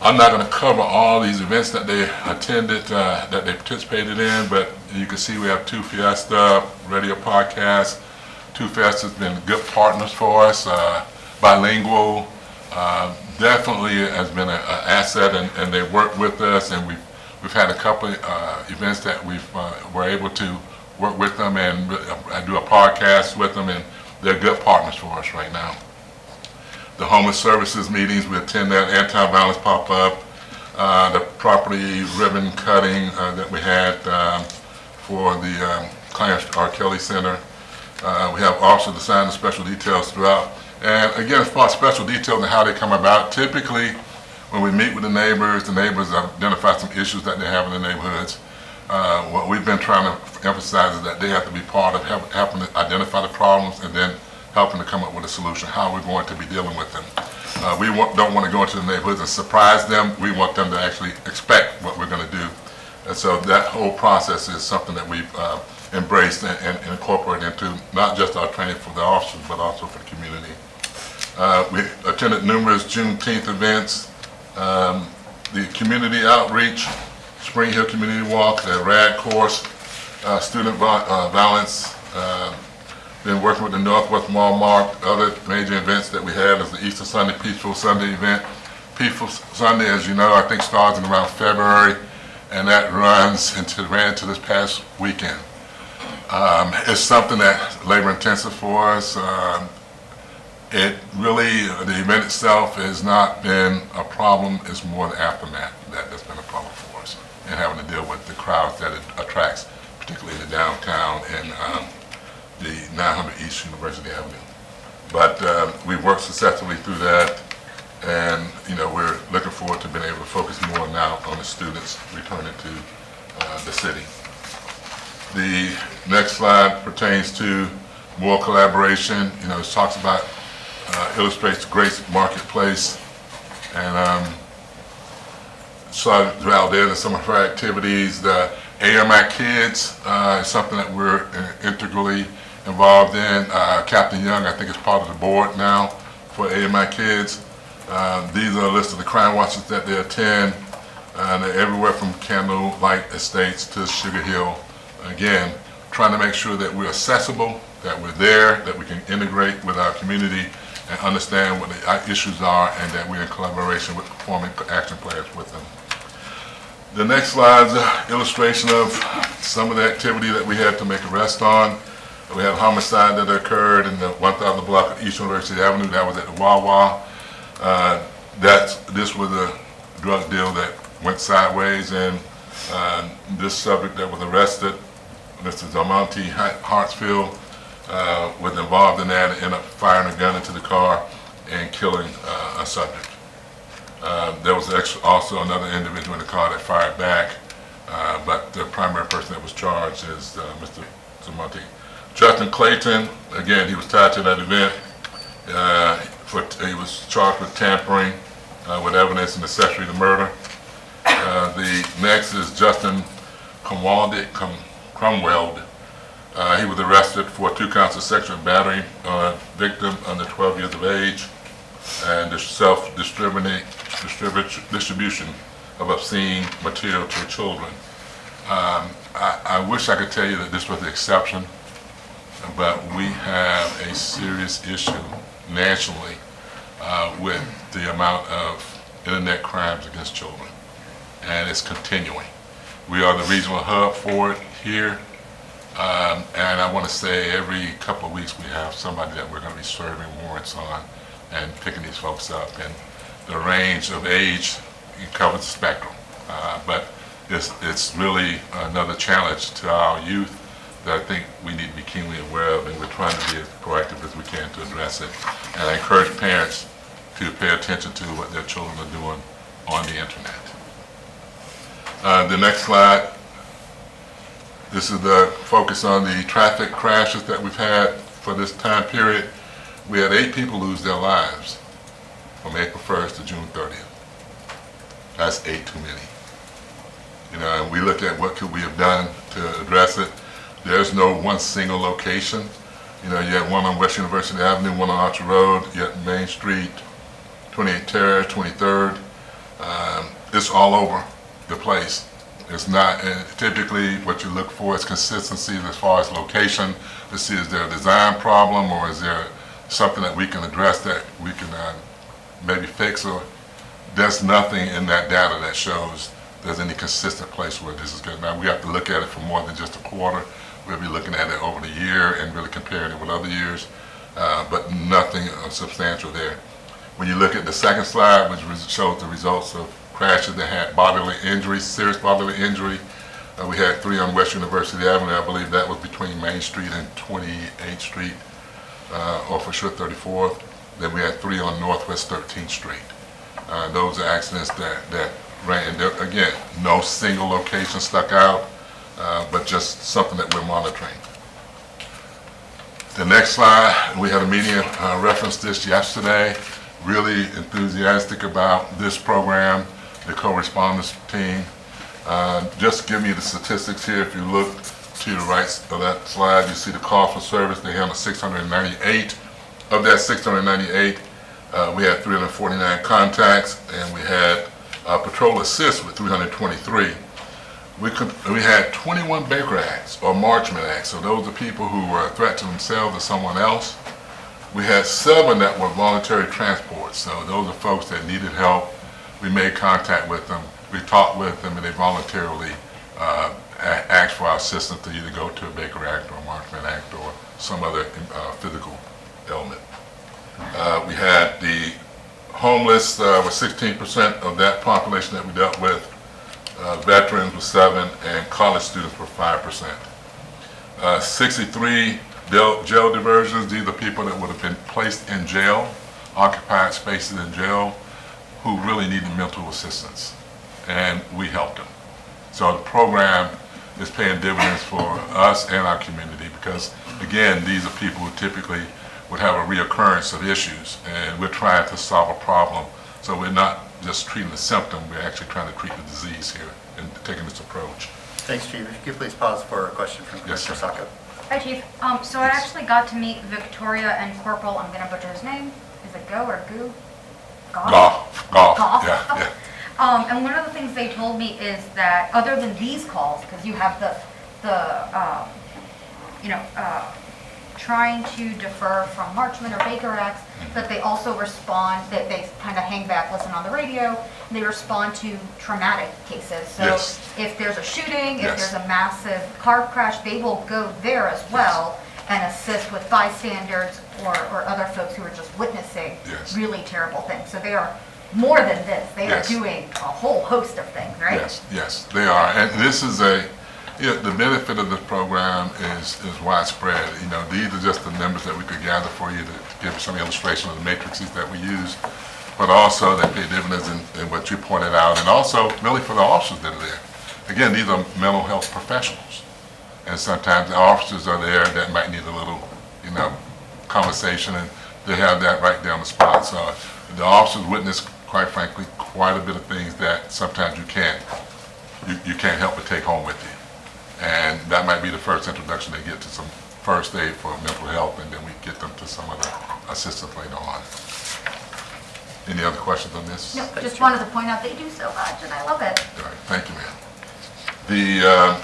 I'm not going to cover all these events that they attended, that they participated in, but you can see we have 2 Fiesta, radio podcasts. 2 Fiesta has been good partners for us, bilingual, definitely has been an asset, and they work with us, and we've had a couple events that we've were able to work with them, and I do a podcast with them, and they're good partners for us right now. The homeless services meetings, we attend that anti-violence pop-up, the property ribbon cutting that we had for the Clarence R. Kelly Center. We have officers assigned to special details throughout. And again, as far as special details and how they come about, typically when we meet with the neighbors identify some issues that they have in the neighborhoods. What we've been trying to emphasize is that they have to be part of helping to identify the problems and then helping to come up with a solution, how we're going to be dealing with them. We don't want to go into the neighborhoods and surprise them. We want them to actually expect what we're going to do. And so that whole process is something that we've embraced and incorporated into not just our training for the officers, but also for the community. We attended numerous Juneteenth events, the community outreach, Spring Hill Community Walk, the RAD course, student violence, been working with the Northwest Walmart, other major events that we have is the Easter Sunday, Peaceful Sunday event. Peaceful Sunday, as you know, I think starts in around February, and that ran into this past weekend. It's something that's labor intensive for us. It really, the event itself has not been a problem, it's more the aftermath that's been a problem for us, and having to deal with the crowds that it attracts, particularly in the downtown and the 900 East University Avenue. But we've worked successfully through that, and we're looking forward to being able to focus more now on the students returning to the city. The next slide pertains to more collaboration. It talks about, illustrates the Grace Marketplace, and so throughout there, some of our activities. The AMI Kids is something that we're integrally involved in. Captain Young, I think, is part of the board now for AMI Kids. These are a list of the crime watches that they attend. They're everywhere from Candlelight Estates to Sugar Hill. Again, trying to make sure that we're accessible, that we're there, that we can integrate with our community and understand what the issues are, and that we're in collaboration with performing action plans with them. The next slide is an illustration of some of the activity that we had to make arrests on. We had a homicide that occurred in the 1000 block of East University Avenue. That was at the Wawa. This was a drug deal that went sideways, and this subject that was arrested, Mr. Zamonte Hartsfield, was involved in that and ended up firing a gun into the car and killing a subject. There was also another individual in the car that fired back, but the primary person that was charged is Mr. Zamonte. Justin Clayton, again, he was tied to that event. He was charged with tampering with evidence and accessory to murder. The next is Justin Cromwell. He was arrested for 2 counts of sexual battery on a victim under 12 years of age and the distribution of obscene material to children. I wish I could tell you that this was the exception, but we have a serious issue nationally with the amount of internet crimes against children, and it's continuing. We are the regional hub for it here, and I want to say every couple of weeks we have somebody that we're going to be serving warrants on and picking these folks up, and the range of age covers the spectrum, but it's really another challenge to our youth that I think we need to be keenly aware of, and we're trying to be as proactive as we can to address it. And I encourage parents to pay attention to what their children are doing on the internet. The next slide, this is the focus on the traffic crashes that we've had for this time period. We had 8 people lose their lives from April 1st to June 30th. That's 8 too many. And we look at what could we have done to address it. There's no one single location. You had one on West University Avenue, one on Archer Road, you had Main Street, 28 Terrace, 23rd. It's all over the place. It's not, typically what you look for is consistency as far as location, to see is there a design problem, or is there something that we can address that we can maybe fix, or there's nothing in that data that shows there's any consistent place where this is good. Now we have to look at it for more than just a quarter. We'll be looking at it over the year and really comparing it with other years, but nothing substantial there. When you look at the second slide, which shows the results of crashes that had bodily injury, serious bodily injury, we had 3 on West University Avenue. I believe that was between Main Street and 28th Street, or for sure 34th. Then we had 3 on Northwest 13th Street. Those are accidents that ran, and again, no single location stuck out, but just something that we're monitoring. The next slide, we had a media reference this yesterday, really enthusiastic about this program, the co-responders team. Just to give you the statistics here, if you look to the right of that slide, you see the call for service. They handled 698. Of that 698, we had 349 contacts, and we had patrol assist with 323. We had 21 Baker Acts or Marchman Acts, so those are people who were a threat to themselves or someone else. We had 7 that were voluntary transports, so those are folks that needed help. We made contact with them, we talked with them, and they voluntarily asked for our assistance to either go to a Baker Act or a Marchman Act or some other physical element. We had the homeless was 16% of that population that we dealt with. Veterans were 7%, and college students were 5%. 63 jail diversions. These are people that would have been placed in jail, occupied spaces in jail, who really needed mental assistance, and we helped them. So the program is paying dividends for us and our community because, again, these are people who typically would have a reoccurrence of issues, and we're trying to solve a problem. So we're not just treating the symptom, we're actually trying to treat the disease here and taking this approach. Thanks, Chief. If you could please pause for a question from Yes, Commissioner sir. Sacco. Hi, Chief. So I actually got to meet Victoria and Corporal, I'm gonna butcher his name. Is it Go or Goo? Golf, Golf. yeah. And one of the things they told me is that other than these calls, because you have trying to defer from Marchman or Baker Acts, that they also respond, that they kind of hang back, listen on the radio, and they respond to traumatic cases. So Yes. if there's a shooting, if Yes. there's a massive car crash, they will go there as well and assist with bystanders or other folks who are just witnessing Yes. really terrible things. So they are more than this. They are Yes. doing a whole host of things, right? Yes, they are. And this is the benefit of this program is widespread. These are just the numbers that we could gather for you to give you some illustration of the matrices that we use, but also they pay dividends in what you pointed out, and also really for the officers that are there. Again, these are mental health professionals, and sometimes the officers are there that might need a little, conversation, and they have that right there on the spot. So the officers witness, quite frankly, quite a bit of things that sometimes you can't help but take home with you. And that might be the first introduction they get to some first aid for mental health, and then we get them to some of the assistance later on. Any other questions on this? No, just wanted to point out they do so much, and I love it. All right, thank you, ma'am.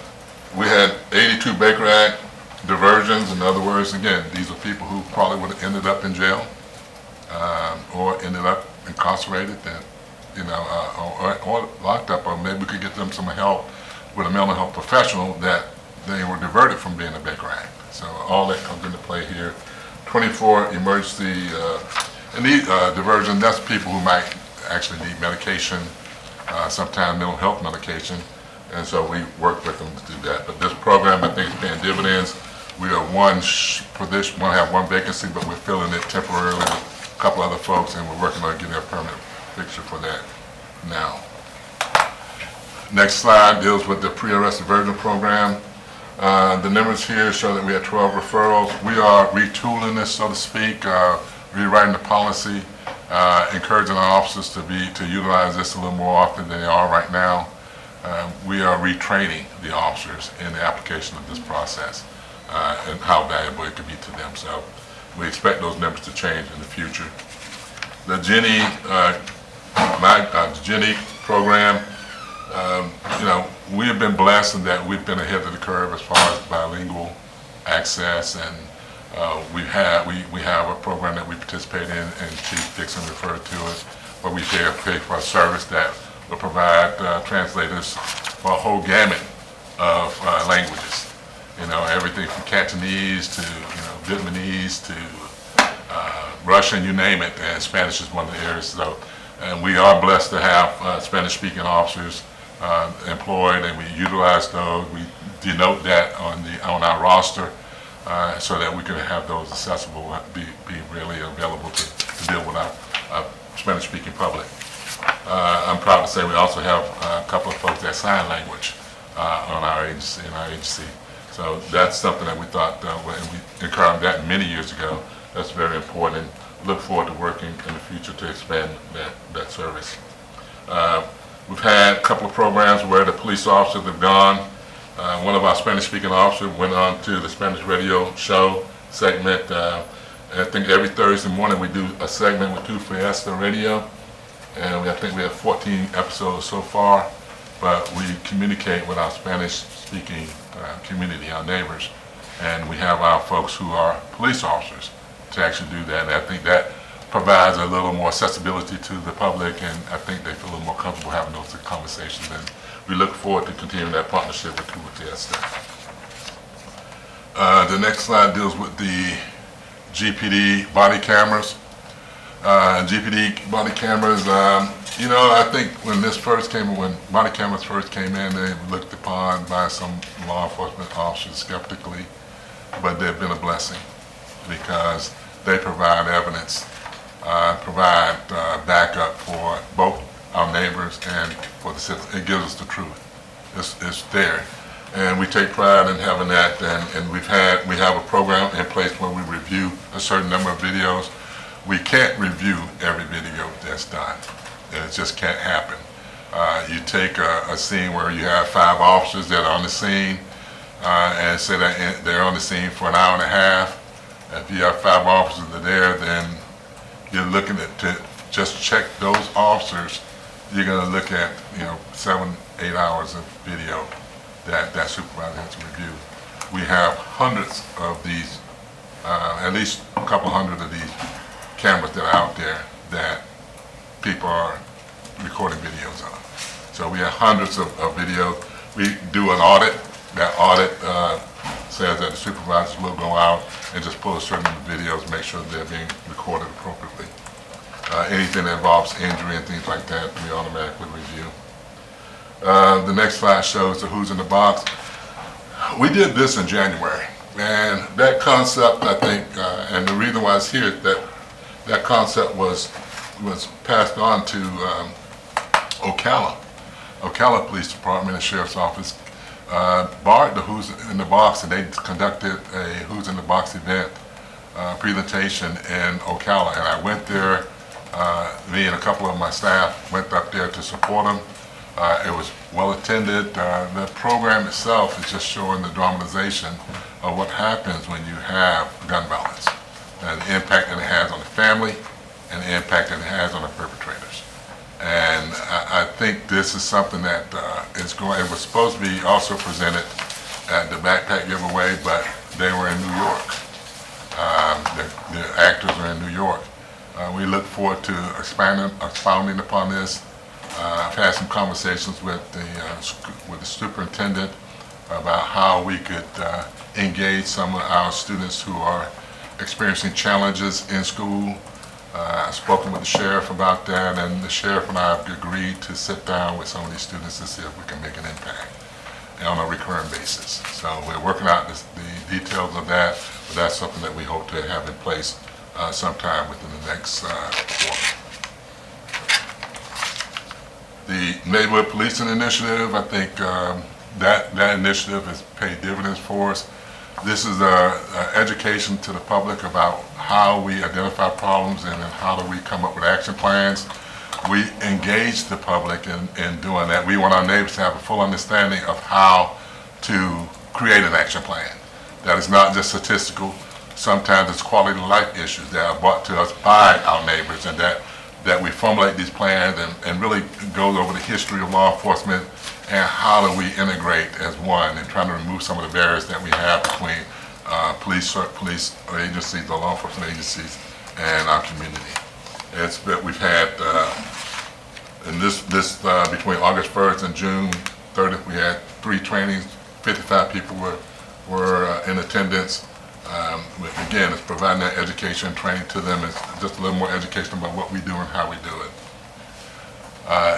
We had 82 Baker Act diversions. In other words, again, these are people who probably would have ended up in jail or ended up incarcerated, or locked up, or maybe we could get them some help with a mental health professional that they were diverted from being a Baker Act. So all that comes into play here. 24 emergency, and these diversion, that's people who might actually need medication, sometimes mental health medication, and so we work with them to do that. But this program, I think, is paying dividends. We are one have one vacancy, but we're filling it temporarily with a couple other folks, and we're working on getting a permanent fixture for that now. Next slide deals with the pre-arrest diversion program. The numbers here show that we had 12 referrals. We are retooling this, so to speak, rewriting the policy, encouraging our officers to utilize this a little more often than they are right now. We are retraining the officers in the application of this process and how valuable it could be to them. So we expect those numbers to change in the future. The Jenny program, we have been blessed in that we've been ahead of the curve as far as bilingual access, and we have a program that we participate in, and Chief Dixon referred to it, where we pay for a service that will provide translators for a whole gamut of languages. You know, everything from Cantonese to, Vietnamese to Russian, you name it, and Spanish is one of the areas. So, and we are blessed to have Spanish-speaking officers employed, and we utilize those. We denote that on our roster so that we can have those accessible, be really available to deal with our Spanish-speaking public. I'm proud to say we also have a couple of folks that sign language on our agency. So that's something that we thought, when we encountered that many years ago, that's very important. Look forward to working in the future to expand that service. We've had a couple of programs where the police officers have gone. One of our Spanish-speaking officers went on to the Spanish radio show segment. I think every Thursday morning we do a segment with 2 Fiesta Radio, and I think we have 14 episodes so far, but we communicate with our Spanish-speaking community, our neighbors, and we have our folks who are police officers to actually do that, and I think that provides a little more accessibility to the public, and I think they feel a little more comfortable having those conversations, and we look forward to continuing that partnership with Fiesta. The next slide deals with the GPD body cameras. GPD body cameras, I think when body cameras first came in, they were looked upon by some law enforcement officers skeptically, but they've been a blessing because they provide evidence, provide backup for both our neighbors and for the citizens. It gives us the truth. It's there. And we take pride in having that, and we have a program in place where we review a certain number of videos. We can't review every video that's done. It just can't happen. You take a scene where you have 5 officers that are on the scene, and say that they're on the scene for an hour and a half. If you have 5 officers that are there, then you're looking to just check those officers. You're going to look at 7-8 hours of video that supervisor has to review. We have hundreds of these, at least a couple hundred of these cameras that are out there that people are recording videos on. So we have hundreds of videos. We do an audit. That audit says that the supervisors will go out and just pull a certain number of videos, make sure they're being recorded appropriately. Anything that involves injury and things like that, we automatically review. The next slide shows the who's in the box. We did this in January, and that concept, I think, and the reason why it's here, that concept was passed on to Ocala Police Department and Sheriff's Office, bought the Who's in the Box, and they conducted a Who's in the Box event presentation in Ocala, and I went there. Me and a couple of my staff went up there to support them. It was well attended. The program itself is just showing the dramatization of what happens when you have gun violence, and the impact that it has on the family and the impact that it has on the perpetrators. And I think this is something that it was supposed to be also presented at the backpack giveaway, but they were in New York. The actors are in New York. We look forward to expounding upon this. I've had some conversations with the superintendent about how we could engage some of our students who are experiencing challenges in school. I've spoken with the sheriff about that, and the sheriff and I have agreed to sit down with some of these students to see if we can make an impact on a recurring basis. So we're working out the details of that, but that's something that we hope to have in place sometime within the next quarter. The Neighborhood Policing Initiative, I think that initiative has paid dividends for us. This is education to the public about how we identify problems and then how do we come up with action plans. We engage the public in doing that. We want our neighbors to have a full understanding of how to create an action plan. That is not just statistical. Sometimes it's quality of life issues that are brought to us by our neighbors, and that we formulate these plans and really goes over the history of law enforcement and how do we integrate as one and trying to remove some of the barriers that we have between police agencies or law enforcement agencies and our community. We've had in this between August 1st and June 30th, we had 3 trainings. 55 people were were in attendance. Again, it's providing that education and training to them. It's just a little more education about what we do and how we do it.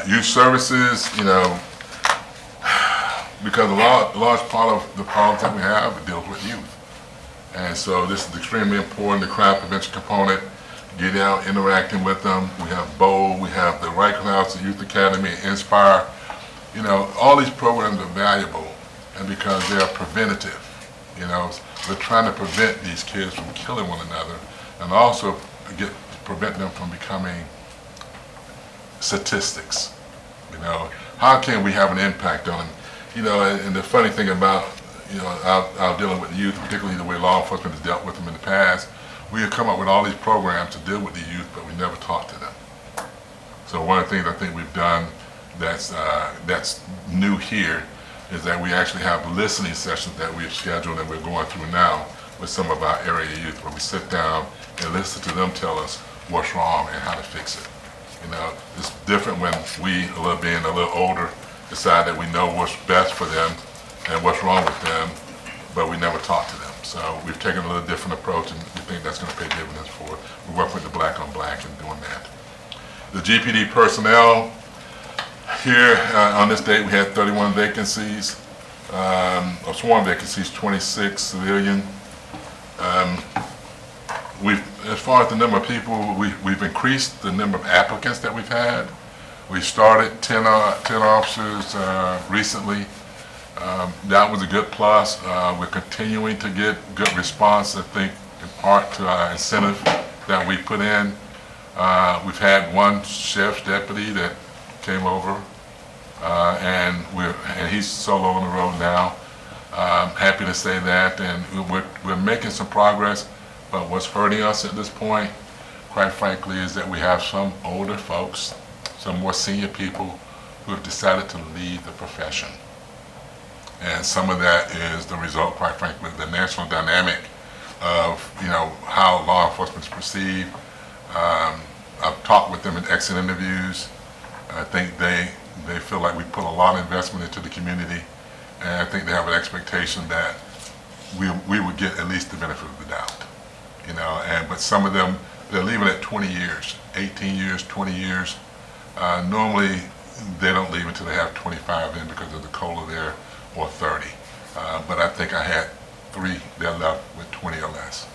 Youth services, you know, because a large part of the problems that we have deals with youth. And so this is extremely important, the crime prevention component, getting out, interacting with them. We have BOLD, we have the Right House, the Youth Academy, Inspire. You know, all these programs are valuable and because they are preventative. You know, we're trying to prevent these kids from killing one another and also prevent them from becoming statistics. You know, how can we have an impact on them? You know, and the funny thing about, you know, our dealing with youth, particularly the way law enforcement has dealt with them in the past, we have come up with all these programs to deal with the youth, but we never talk to them. So one of the things I think we've done that's new here is that we actually have listening sessions that we've scheduled and we're going through now with some of our area youth, where we sit down and listen to them tell us what's wrong and how to fix it. You know, it's different when we, being a little older, decide that we know what's best for them and what's wrong with them, but we never talk to them. So we've taken a little different approach, and we think that's going to pay dividends for it. We work with the Black on Black in doing that. The GPD personnel, here on this date we had 31 vacancies, or sworn vacancies, 26 civilian. As far as the number of people, we've increased the number of applicants that we've had. We started 10 officers recently. That was a good plus. We're continuing to get good response, I think, in part to our incentive that we put in. We've had one sheriff's deputy that came over, and he's solo on the road now. Happy to say that, and we're making some progress. But what's hurting us at this point, quite frankly, is that we have some older folks, some more senior people who have decided to leave the profession. And some of that is the result, quite frankly, of the national dynamic of, you know, how law enforcement is perceived. I've talked with them in exit interviews. I think they feel like we put a lot of investment into the community, and I think they have an expectation that we would get at least the benefit of the doubt. You know, but some of them, they're leaving at 20 years, 18 years, 20 years. Normally, they don't leave until they have 25 in because of the COLA there, or 30. But I think I had 3 that left with 20 or less.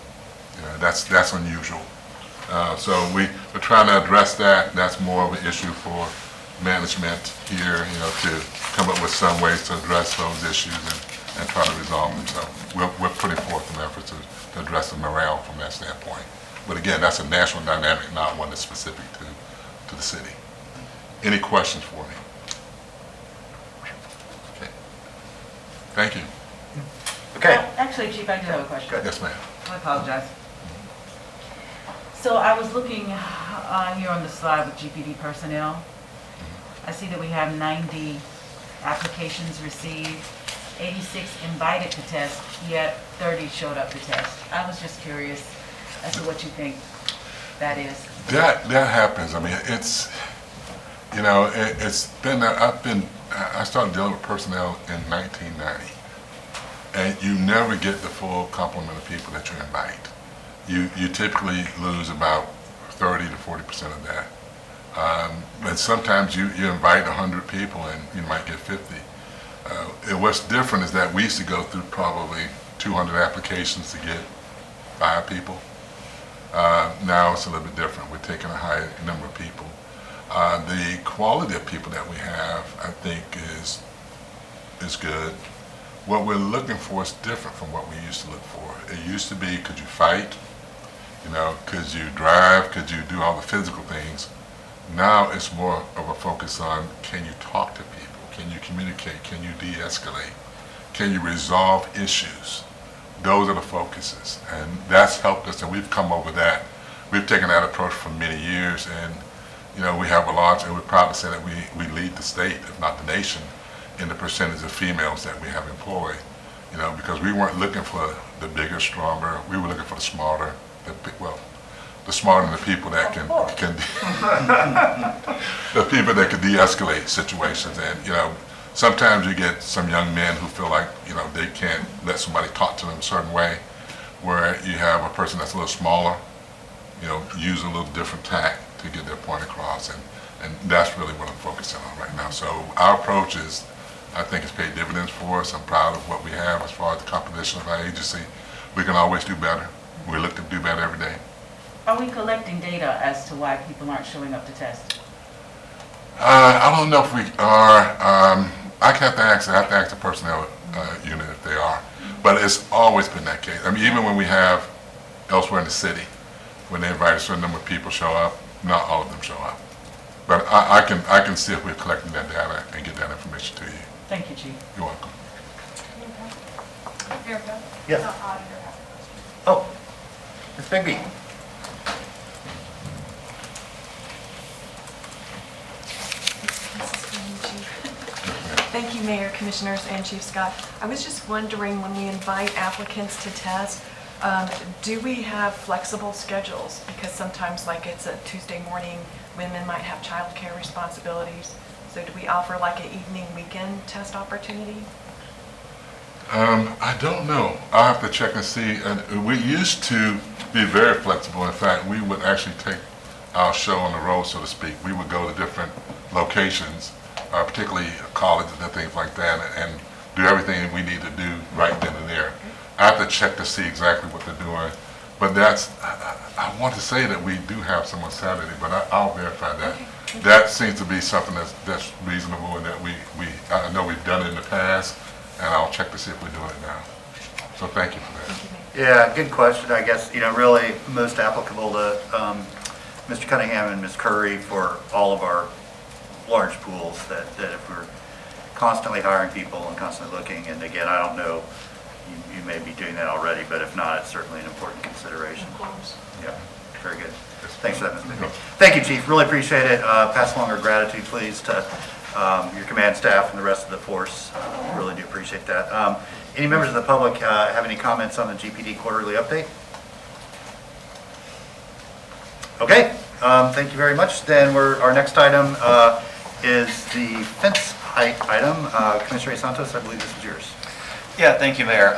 You know, that's unusual. So we're trying to address that. That's more of an issue for management here, you know, to come up with some ways to address those issues and try to resolve them. So we're putting forth some efforts to address the morale from that standpoint. But again, that's a national dynamic, not one that's specific to the city. Any questions for me? Okay. Thank you. Okay. Actually, Chief, I do have a question. Yes, ma'am. I apologize. So I was looking here on the slide with GPD personnel. I see that we have 90 applications received, 86 invited to test, yet 30 showed up to test. I was just curious as to what you think that is. That happens. I mean, it's, you know, it's been, I started dealing with personnel in 1990. And you never get the full complement of people that you invite. You typically lose about 30 to 40% of that. And sometimes you invite 100 people and you might get 50. And what's different is that we used to go through probably 200 applications to get 5 people. Now it's a little bit different. We're taking a higher number of people. The quality of people that we have, I think, is good. What we're looking for is different from what we used to look for. It used to be, could you fight? You know, could you drive? Could you do all the physical things? Now it's more of a focus on, can you talk to people? Can you communicate? Can you de-escalate? Can you resolve issues? Those are the focuses, and that's helped us, and we've come over that. We've taken that approach for many years, and you know, we have a large, and we're proud to say that we lead the state, if not the nation, in the percentage of females that we have employed. You know, because we weren't looking for the bigger, stronger. We were looking for the smarter, the smarter and the people that can the people that can de-escalate situations. And you know, sometimes you get some young men who feel like, you know, they can't let somebody talk to them a certain way, where you have a person that's a little smaller, you know, use a little different tact to get their point across, and that's really what I'm focusing on right now. So our approach is, I think it's paid dividends for us. I'm proud of what we have as far as the composition of our agency. We can always do better. We look to do better every day. Are we collecting data as to why people aren't showing up to test? I don't know if we are. I have to ask the personnel unit if they are. But it's always been that case. I mean, even when we have elsewhere in the city, when they invite a certain number of people show up, not all of them show up. But I can see if we're collecting that data and get that information to you. Thank you, Chief. You're welcome. Yes. Oh, Ms. Bigby. Thank you, Mayor, Commissioners, and Chief Scott. I was just wondering, when we invite applicants to test, do we have flexible schedules? Because sometimes, like, it's a Tuesday morning, women might have childcare responsibilities. So do we offer like an evening, weekend test opportunity? I don't know. I'll have to check and see. And we used to be very flexible. In fact, we would actually take our show on the road, so to speak. We would go to different locations, particularly colleges and things like that, and do everything we need to do right then and there. I have to check to see exactly what they're doing. But that's, I want to say that we do have some on Saturday, but I'll verify that. Okay. That seems to be something that's reasonable, and that I know we've done it in the past, and I'll check to see if we're doing it now. So thank you for that. Thank you, Mayor. Yeah, good question. I guess, you know, really most applicable to Mr. Cunningham and Ms. Curry for all of our large pools, that if we're constantly hiring people and constantly looking, and again, I don't know, you may be doing that already, but if not, it's certainly an important consideration. Of course. Yeah, very good. Thanks for that, Ms. Bigby. Thank you, Chief. Really appreciate it. Pass along our gratitude, please, to your command staff and the rest of the force. Really do appreciate that. Any members of the public have any comments on the GPD quarterly update? Okay, thank you very much. Then our next item is the fence height item. Commissioner Santos, I believe this is yours. Yeah, thank you, Mayor.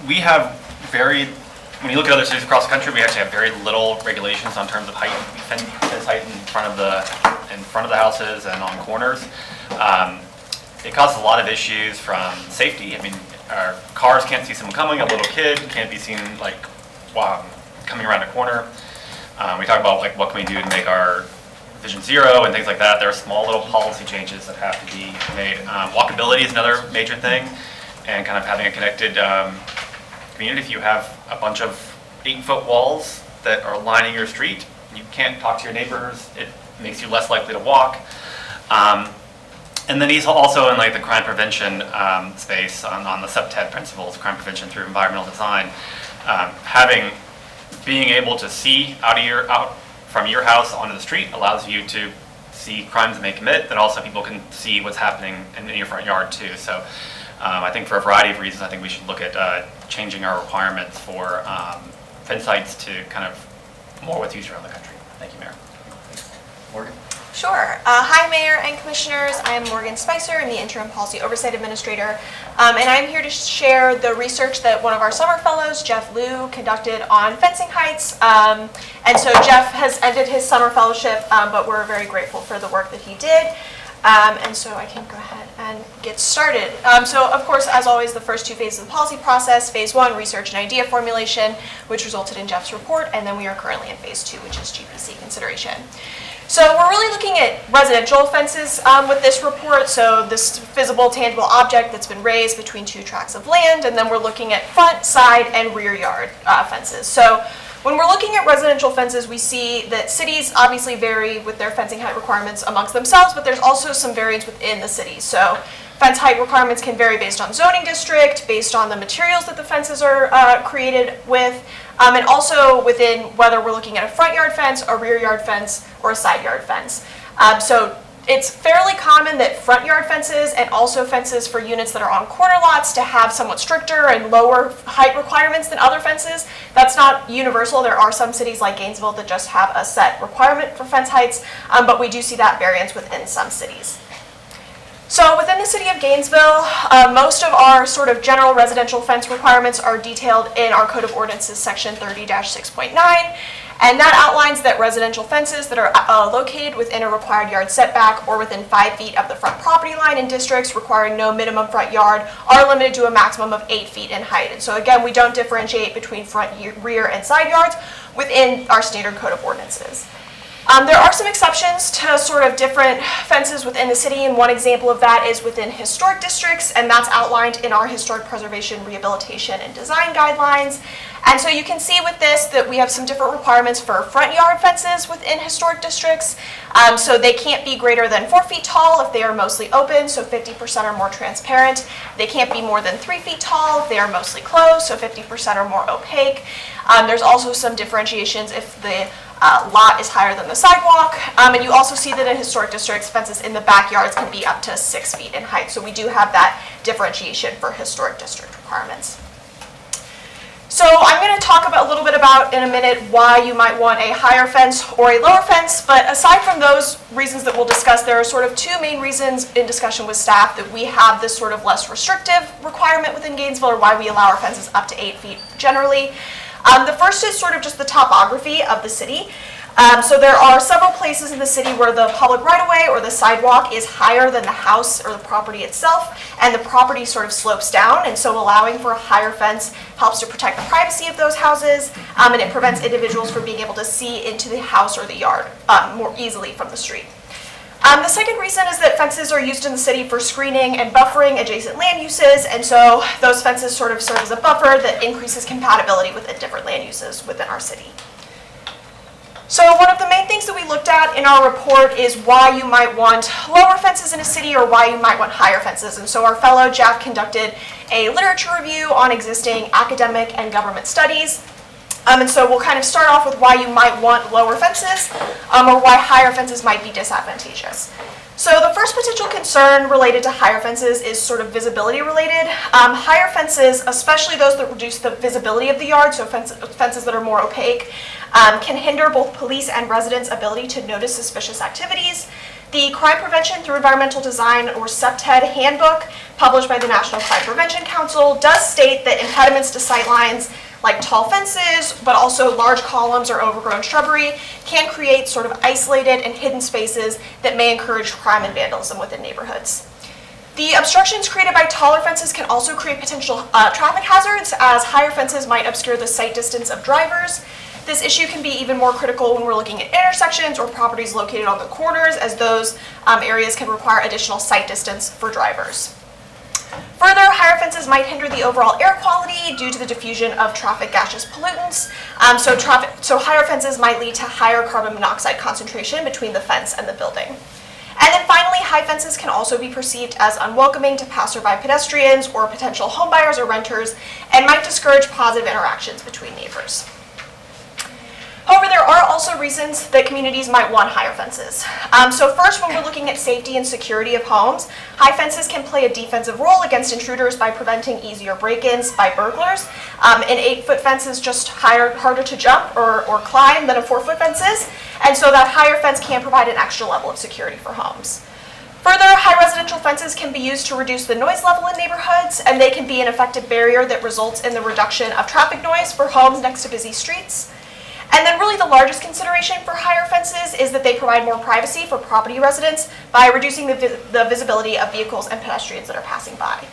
We have when you look at other cities across the country, we actually have very little regulations on terms of height, fence height in front of the houses and on corners. It causes a lot of issues from safety. I mean, our cars can't see someone coming, a little kid can't be seen like coming around a corner. We talk about like what can we do to make our Vision Zero and things like that. There are small little policy changes that have to be made. Walkability is another major thing, and kind of having a connected community. If you have a bunch of 8-foot walls that are lining your street, you can't talk to your neighbors. It makes you less likely to walk. And then he's also in like the crime prevention space on the sub-TED principles, crime prevention through environmental design. Being able to see out from your house onto the street allows you to see crimes that may commit, but also people can see what's happening in your front yard too. So I think for a variety of reasons, I think we should look at changing our requirements for fence heights to kind of more what's used around the country. Thank you, Mayor. Morgan? Sure. Hi, Mayor and Commissioners. I am Morgan Spicer. I'm the Interim Policy Oversight Administrator, and I'm here to share the research that one of our summer fellows, Jeff Liu, conducted on fencing heights. And so Jeff has ended his summer fellowship, but we're very grateful for the work that he did. And so I can go ahead and get started. So of course, as always, the first two phases of the policy process, phase one, research and idea formulation, which resulted in Jeff's report, and then we are currently in phase two, which is GPC consideration. So we're really looking at residential fences with this report, so this visible, tangible object that's been raised between two tracts of land, and then we're looking at front, side, and rear yard fences. So when we're looking at residential fences, we see that cities obviously vary with their fencing height requirements amongst themselves, but there's also some variance within the cities. So fence height requirements can vary based on zoning district, based on the materials that the fences are created with, and also within whether we're looking at a front yard fence, a rear yard fence, or a side yard fence. So it's fairly common that front yard fences and also fences for units that are on corner lots to have somewhat stricter and lower height requirements than other fences. That's not universal. There are some cities like Gainesville that just have a set requirement for fence heights, but we do see that variance within some cities. city of Gainesville, most of our sort of general residential fence requirements are detailed in our Code of Ordinances, section 30-6.9. And that outlines that residential fences that are located within a required yard setback or within 5 feet of the front property line in districts requiring no minimum front yard are limited to a maximum of 8 feet in height. And so again, we don't differentiate between front, rear, and side yards within our standard Code of Ordinances. There are some exceptions to sort of different fences within the city, and one example of that is within historic districts, and that's outlined in our Historic Preservation, Rehabilitation, and Design Guidelines. And so you can see with this that we have some different requirements for front yard fences within historic districts. So they can't be greater than 4 feet tall if they are mostly open, so 50% or more transparent. They can't be more than 3 feet tall if they are mostly closed, so 50% or more opaque. There's also some differentiations if the lot is higher than the sidewalk. And you also see that in historic districts, fences in the backyards can be up to 6 feet in height. So we do have that differentiation for historic district requirements. So I'm going to talk about a little bit about in a minute why you might want a higher fence or a lower fence, but aside from those reasons that we'll discuss, there are sort of two main reasons in discussion with staff that we have this sort of less restrictive requirement within Gainesville, or why we allow our fences up to 8 feet generally. The first is sort of just the topography of the city. So there are several places in the city where the public right-of-way or the sidewalk is higher than the house or the property itself, and the property sort of slopes down, and so allowing for a higher fence helps to protect the privacy of those houses, and it prevents individuals from being able to see into the house or the yard more easily from the street. The second reason is that fences are used in the city for screening and buffering adjacent land uses, and so those fences sort of serve as a buffer that increases compatibility with the different land uses within our city. So one of the main things that we looked at in our report is why you might want lower fences in a city or why you might want higher fences. And so our fellow Jeff conducted a literature review on existing academic and government studies. And so we'll kind of start off with why you might want lower fences or why higher fences might be disadvantageous. So the first potential concern related to higher fences is sort of visibility related. Higher fences, especially those that reduce the visibility of the yard, so fences that are more opaque, can hinder both police and residents' ability to notice suspicious activities. The Crime Prevention Through Environmental Design, or CPTED handbook, published by the National Crime Prevention Council, does state that impediments to sightlines like tall fences, but also large columns or overgrown shrubbery, can create sort of isolated and hidden spaces that may encourage crime and vandalism within neighborhoods. The obstructions created by taller fences can also create potential traffic hazards, as higher fences might obscure the sight distance of drivers. This issue can be even more critical when we're looking at intersections or properties located on the corners, as those areas can require additional sight distance for drivers. Further, higher fences might hinder the overall air quality due to the diffusion of traffic gaseous pollutants. So higher fences might lead to higher carbon monoxide concentration between the fence and the building. And then finally, high fences can also be perceived as unwelcoming to passerby pedestrians or potential homebuyers or renters, and might discourage positive interactions between neighbors. However, there are also reasons that communities might want higher fences. So first, when we're looking at safety and security of homes, high fences can play a defensive role against intruders by preventing easier break-ins by burglars. An 8-foot fence is just harder to jump or climb than a 4-foot fence is, and so that higher fence can provide an extra level of security for homes. Further, high residential fences can be used to reduce the noise level in neighborhoods, and they can be an effective barrier that results in the reduction of traffic noise for homes next to busy streets. And then really the largest consideration for higher fences is that they provide more privacy for property residents by reducing the visibility of vehicles and pedestrians that are passing by.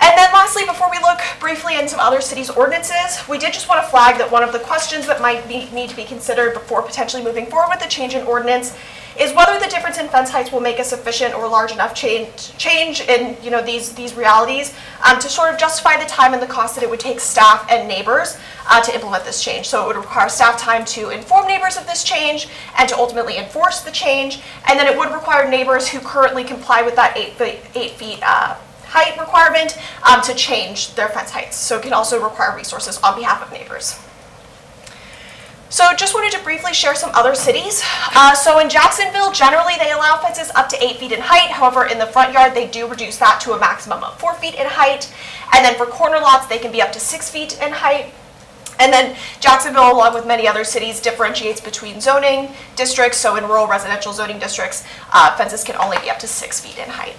And then lastly, before we look briefly into some other cities' ordinances, we did just want to flag that one of the questions that might need to be considered before potentially moving forward with the change in ordinance is whether the difference in fence heights will make a sufficient or large enough change in these realities to sort of justify the time and the cost that it would take staff and neighbors to implement this change. So it would require staff time to inform neighbors of this change and to ultimately enforce the change, and then it would require neighbors who currently comply with that 8 feet height requirement to change their fence heights. So it can also require resources on behalf of neighbors. So just wanted to briefly share some other cities. So in Jacksonville, generally they allow fences up to 8 feet in height. However, in the front yard, they do reduce that to a maximum of 4 feet in height. And then for corner lots, they can be up to 6 feet in height. And then Jacksonville, along with many other cities, differentiates between zoning districts. So in rural residential zoning districts, fences can only be up to 6 feet in height.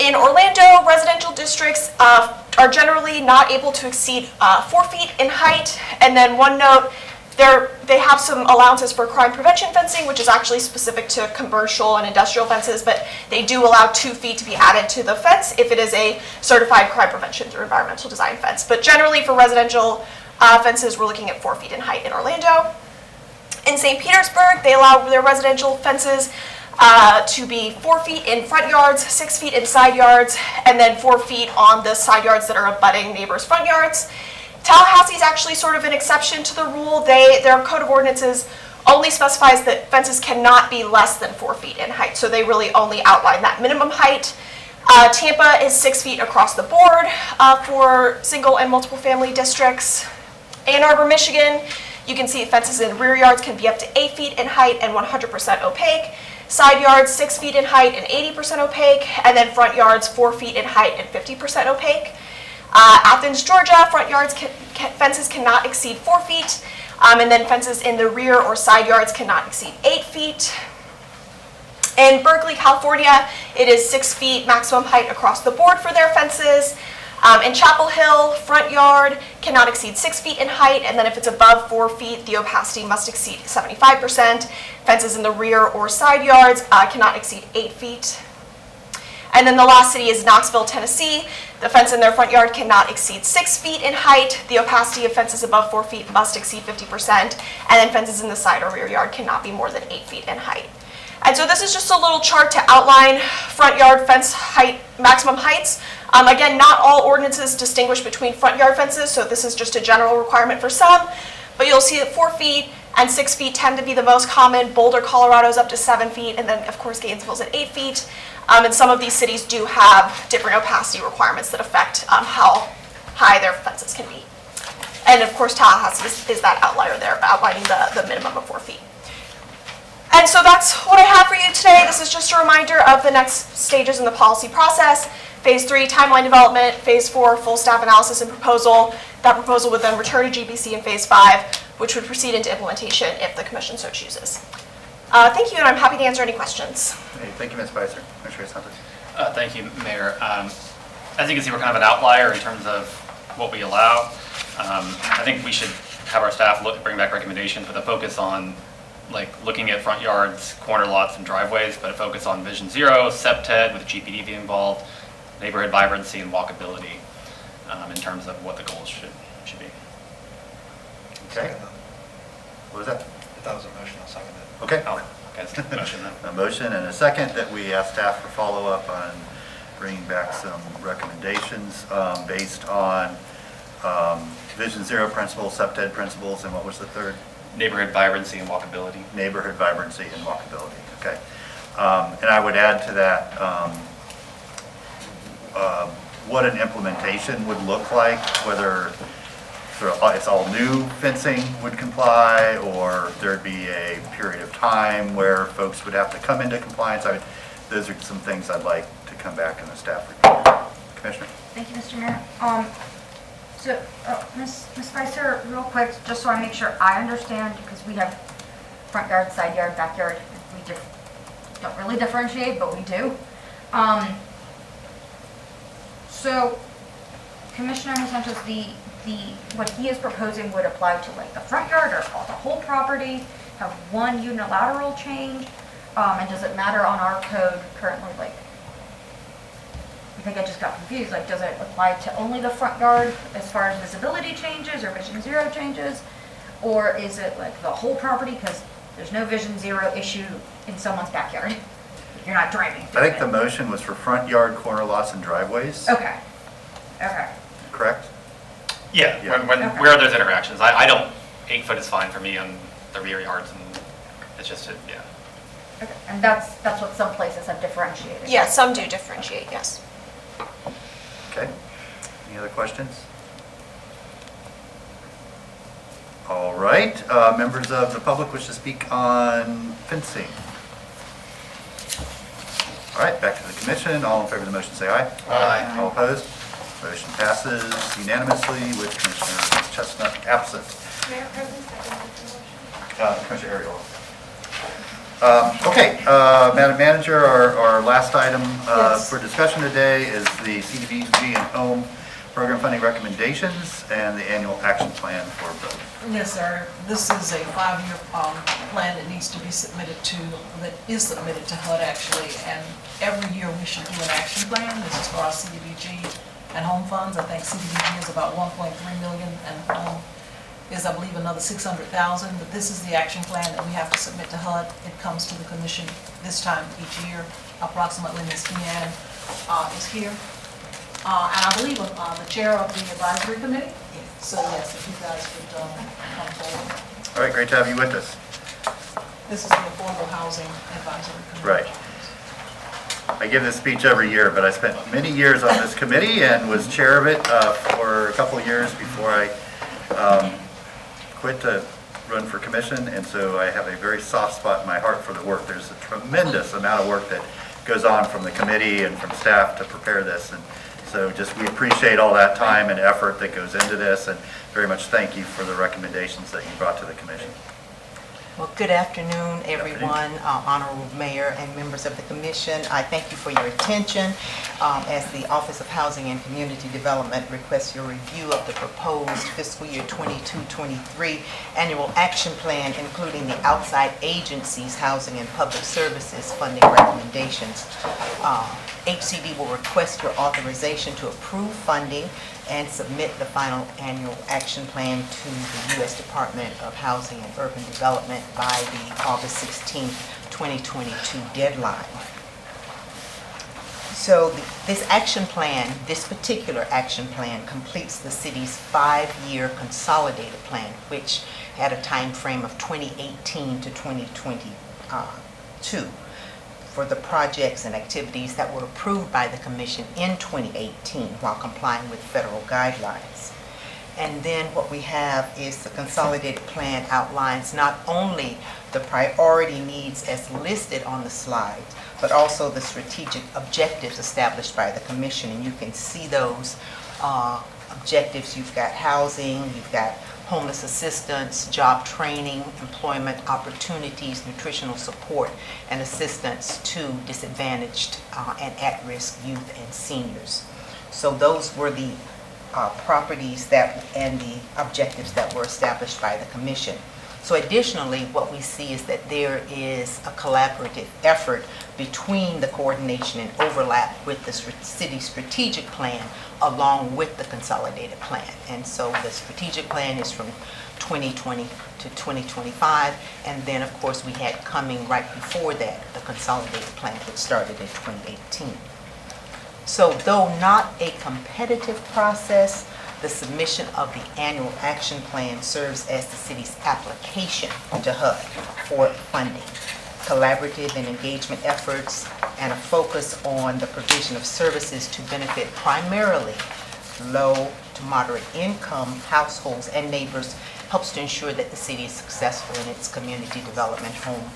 In Orlando, residential districts are generally not able to exceed 4 feet in height. And then one note, they have some allowances for crime prevention fencing, which is actually specific to commercial and industrial fences, but they do allow 2 feet to be added to the fence if it is a certified crime prevention through environmental design fence. But generally for residential fences, we're looking at 4 feet in height in Orlando. In St. Petersburg, they allow their residential fences to be 4 feet in front yards, 6 feet in side yards, and then 4 feet on the side yards that are abutting neighbors' front yards. Tallahassee is actually sort of an exception to the rule. Their code of ordinances only specifies that fences cannot be less than 4 feet in height, so they really only outline that minimum height. Tampa is 6 feet across the board for single and multiple family districts. Ann Arbor, Michigan, you can see fences in rear yards can be up to 8 feet in height and 100% opaque. Side yards, 6 feet in height and 80% opaque, and then front yards, 4 feet in height and 50% opaque. Athens, Georgia, front yards fences cannot exceed 4 feet, and then fences in the rear or side yards cannot exceed 8 feet. In Berkeley, California, it is 6 feet maximum height across the board for their fences. In Chapel Hill, front yard cannot exceed 6 feet in height, and then if it's above 4 feet, the opacity must exceed 75%. Fences in the rear or side yards cannot exceed 8 feet. And then the last city is Knoxville, Tennessee. The fence in their front yard cannot exceed 6 feet in height. The opacity of fences above 4 feet must exceed 50%. And then fences in the side or rear yard cannot be more than 8 feet in height. And so this is just a little chart to outline front yard fence height, maximum heights. Again, not all ordinances distinguish between front yard fences, so this is just a general requirement for some. But you'll see that 4 feet and 6 feet tend to be the most common. Boulder, Colorado's up to 7 feet, and then of course Gainesville's at 8 feet. And some of these cities do have different opacity requirements that affect how high their fences can be. And of course Tallahassee is that outlier there, outlining the minimum of 4 feet. And so that's what I have for you today. This is just a reminder of the next stages in the policy process. Phase 3, timeline development. Phase 4, full staff analysis and proposal. That proposal would then return to GBC in Phase 5, which would proceed into implementation if the Commission so chooses. Thank you, and I'm happy to answer any questions. Hey, thank you, Ms. Spicer. Commissioner Santos. Thank you, Mayor. As you can see, we're kind of an outlier in terms of what we allow. I think we should have our staff bring back recommendations with a focus on looking at front yards, corner lots, and driveways, but a focus on Vision Zero, SEPTED with GPD being involved, neighborhood vibrancy, and walkability in terms of what the goals should be. Okay. What was that? That was a motion, I'll second it. Okay. Oh, okay, so motion then. A motion and a second that we ask staff for follow-up on bringing back some recommendations based on Vision Zero principles, SEPTED principles, and what was the third? Neighborhood vibrancy and walkability. Neighborhood vibrancy and walkability, okay. And I would add to that what an implementation would look like, whether it's all new fencing would comply, or there'd be a period of time where folks would have to come into compliance. Those are some things I'd like to come back in the staff report. Commissioner? Thank you, Mr. Mayor. So, Ms. Spicer, real quick, just so I make sure I understand, because we have front yard, side yard, backyard. We don't really differentiate, but we do. So, Commissioner Santos, what he is proposing would apply to the front yard or the whole property, have one unilateral change, and does it matter on our code currently? I think I just got confused. Does it apply to only the front yard as far as visibility changes or Vision Zero changes? Or is it the whole property? Because there's no Vision Zero issue in someone's backyard. You're not driving through I think it. the motion was for front yard, corner lots, and driveways. Okay. Okay. Correct? Yeah, Yeah. where are those interactions? I don't, 8 foot is fine for me on the rear yards, and it's just, yeah. Okay. And that's what some places have differentiated. Yeah, some do differentiate, yes. Okay. Any other questions? All right. Members of the public wish to speak on fencing. All right, back to the commission. All in favor of the motion say aye. Aye. All opposed? Motion passes unanimously with Commissioner Chestnut absent. Mayor President, second motion. Commissioner Ariel. Okay, Madam Manager, our last item Yes. for discussion today is the CDBG and home program funding recommendations and the annual action plan for both. Yes, sir. This is a 5-year plan that needs to be submitted to, that is submitted to HUD actually, and every year we should do an action plan. This is for our CDBG and home funds. I think CDBG is about 1.3 million and home is, I believe, another 600,000, but this is the action plan that we have to submit to HUD. It comes to the commission this time each year. Approximately Ms. Deanne is here. And I believe the chair of the advisory committee. So yes, if you guys could come forward. All right, great to have you with us. This is the Affordable Housing Advisory Committee. Right. I give this speech every year, but I spent many years on this committee and was chair of it for a couple of years before I quit to run for commission, and so I have a very soft spot in my heart for the work. There's a tremendous amount of work that goes on from the committee and from staff to prepare this, and so just we appreciate all that time and effort that goes into this, and very much thank you for the recommendations that you brought to the commission. Well, good afternoon, everyone, Honorable Mayor and members of the Commission. I thank you for your attention as the Office of Housing and Community Development requests your review of the proposed fiscal year 22-23 annual action plan, including the outside agencies, housing and public services funding recommendations. HCD will request your authorization to approve funding and submit the final annual action plan to the U.S. Department of Housing and Urban Development by the August 16, 2022 deadline. So this action plan, this particular action plan, completes the city's 5-year consolidated plan, which had a time frame of 2018 to 2022. For the projects and activities that were approved by the Commission in 2018 while complying with federal guidelines. And then what we have is the consolidated plan outlines not only the priority needs as listed on the slide, but also the strategic objectives established by the Commission. And you can see those objectives. You've got housing, you've got homeless assistance, job training, employment opportunities, nutritional support, and assistance to disadvantaged and at-risk youth and seniors. So those were the properties that and the objectives that were established by the Commission. So additionally, what we see is that there is a collaborative effort between the coordination and overlap with the city strategic plan along with the consolidated plan. And so the strategic plan is from 2020 to 2025, and then of course we had coming right before that the consolidated plan that started in 2018. So though not a competitive process, the submission of the annual action plan serves as the city's application to HUD for funding. Collaborative and engagement efforts and a focus on the provision of services to benefit primarily low to moderate income households and neighbors helps to ensure that the city is successful in its community development home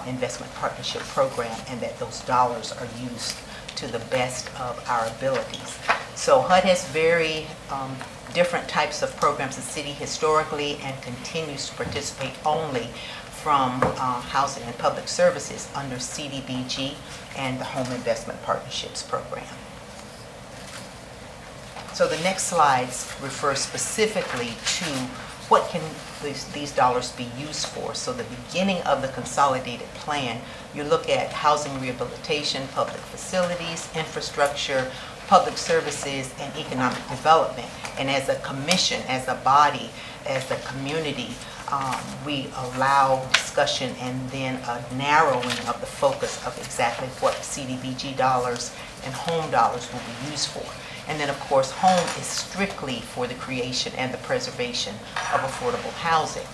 investment partnership program, and that those dollars are used to the best of our abilities. So HUD has very different types of programs. The city historically and continues to participate only from Housing and Public Services under CDBG and the Home Investment Partnerships Program. So the next slides refer specifically to what can these dollars be used for. So the beginning of the consolidated plan, you look at housing rehabilitation, public facilities, infrastructure, public services, and economic development. And as a commission, as a body, as a community, we allow discussion and then a narrowing of the focus of exactly what CDBG dollars and home dollars will be used for. And then, of course, home is strictly for the creation and the preservation of affordable housing.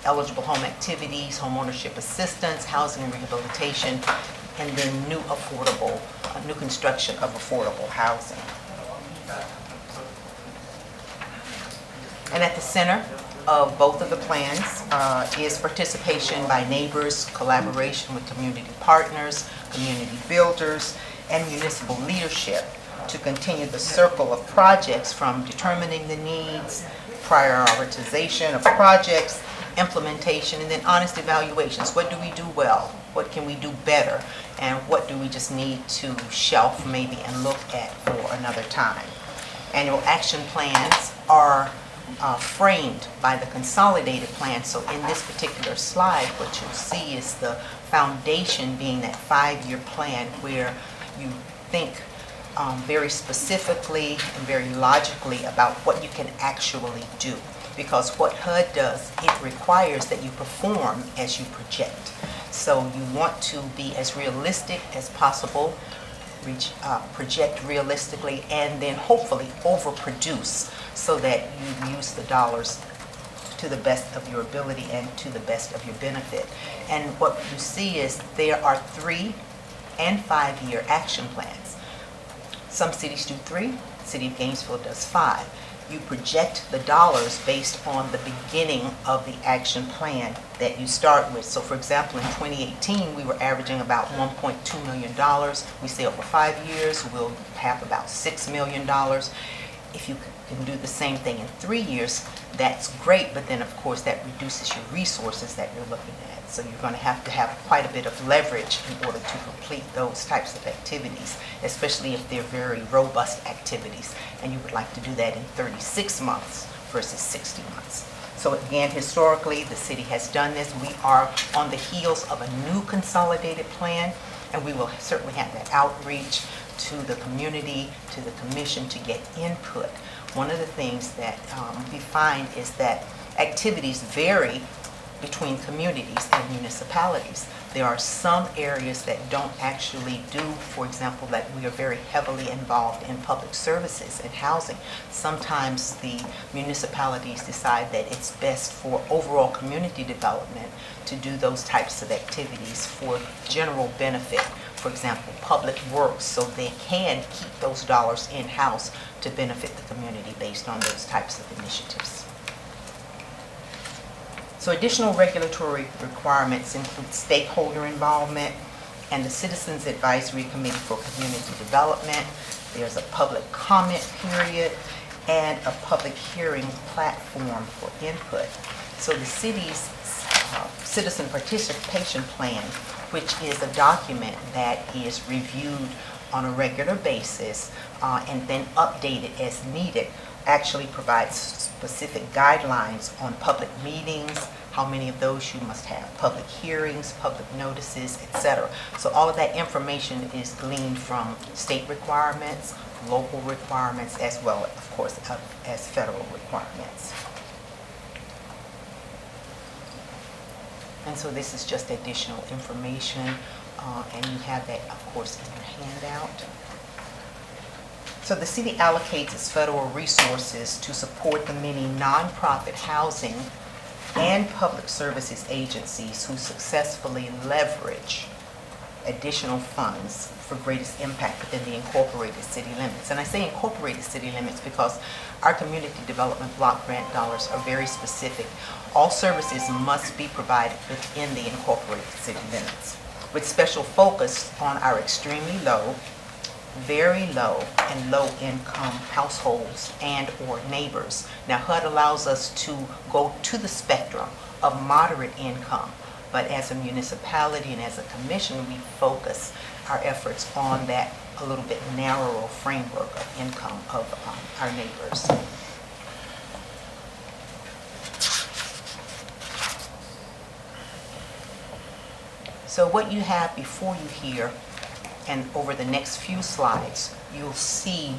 Eligible home activities, home ownership assistance, housing and rehabilitation, and then new construction of affordable housing. And at the center of both of the plans is participation by neighbors, collaboration with community partners, community builders, and municipal leadership to continue the circle of projects from determining the needs, prioritization of projects, implementation, and then honest evaluations. What do we do well? what can we do better, and what do we just need to shelf maybe and look at for another time. Annual action plans are framed by the consolidated plan. So in this particular slide, what you'll see is the foundation being that 5-year plan where you think very specifically and very logically about what you can actually do. Because what HUD does, it requires that you perform as you project. So you want to be as realistic as possible, project realistically, and then hopefully overproduce so that you use the dollars to the best of your ability and to the best of your benefit. And what you see is there are 3- and 5-year action plans. Some cities do 3, City of Gainesville does 5. You project the dollars based on the beginning of the action plan that you start with. So for example, in 2018, we were averaging about $1.2 million. We say over 5 years, we'll have about $6 million. If you can do the same thing in 3 years, that's great, but then of course that reduces your resources that you're looking at. So you're going to have quite a bit of leverage in order to complete those types of activities, especially if they're very robust activities, and you would like to do that in 36 months versus 60 months. So again, historically, the city has done this. We are on the heels of a new consolidated plan, and we will certainly have that outreach to the community, to the commission to get input. One of the things that we find is that activities vary between communities and municipalities. There are some areas that don't actually do, for example, that we are very heavily involved in public services and housing. Sometimes the municipalities decide that it's best for overall community development to do those types of activities for general benefit. For example, public works, so they can keep those dollars in-house to benefit the community based on those types of initiatives. So additional regulatory requirements include stakeholder involvement and the Citizens Advisory Committee for Community Development. There's a public comment period and a public hearing platform for input. So the city's Citizen Participation Plan, which is a document that is reviewed on a regular basis and then updated as needed, actually provides specific guidelines on public meetings, how many of those you must have, public hearings, public notices, etc. So all of that information is gleaned from state requirements, local requirements, as well, of course, as federal requirements. And so this is just additional information, and you have that, of course, in your handout. So the city allocates its federal resources to support the many nonprofit housing and public services agencies who successfully leverage additional funds for greatest impact within the incorporated city limits. And I say incorporated city limits because our community development block grant dollars are very specific. All services must be provided within the incorporated city limits, with special focus on our extremely low, very low, and low-income households and or neighbors. Now, HUD allows us to go to the spectrum of moderate income, but as a municipality and as a commission, we focus our efforts on that a little bit narrower framework of income of our neighbors. So what you have before you here, and over the next few slides, you'll see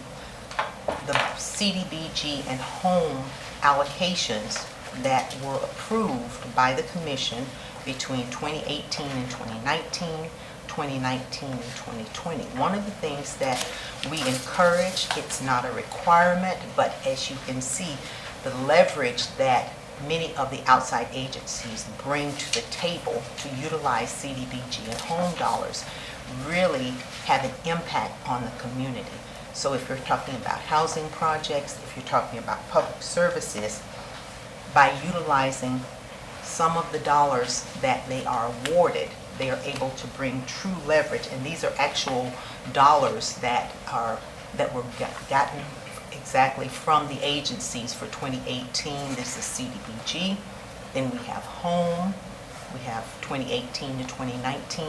the CDBG and home allocations that were approved by the commission between 2018 and 2019, 2019 and 2020. One of the things that we encourage, it's not a requirement, but as you can see, the leverage that many of the outside agencies bring to the table to utilize CDBG and home dollars really have an impact on the community. So if you're talking about housing projects, if you're talking about public services, by utilizing some of the dollars that they are awarded, they are able to bring true leverage. And these are actual dollars that were gotten exactly from the agencies for 2018. This is CDBG. Then we have home. We have 2018 to 2019,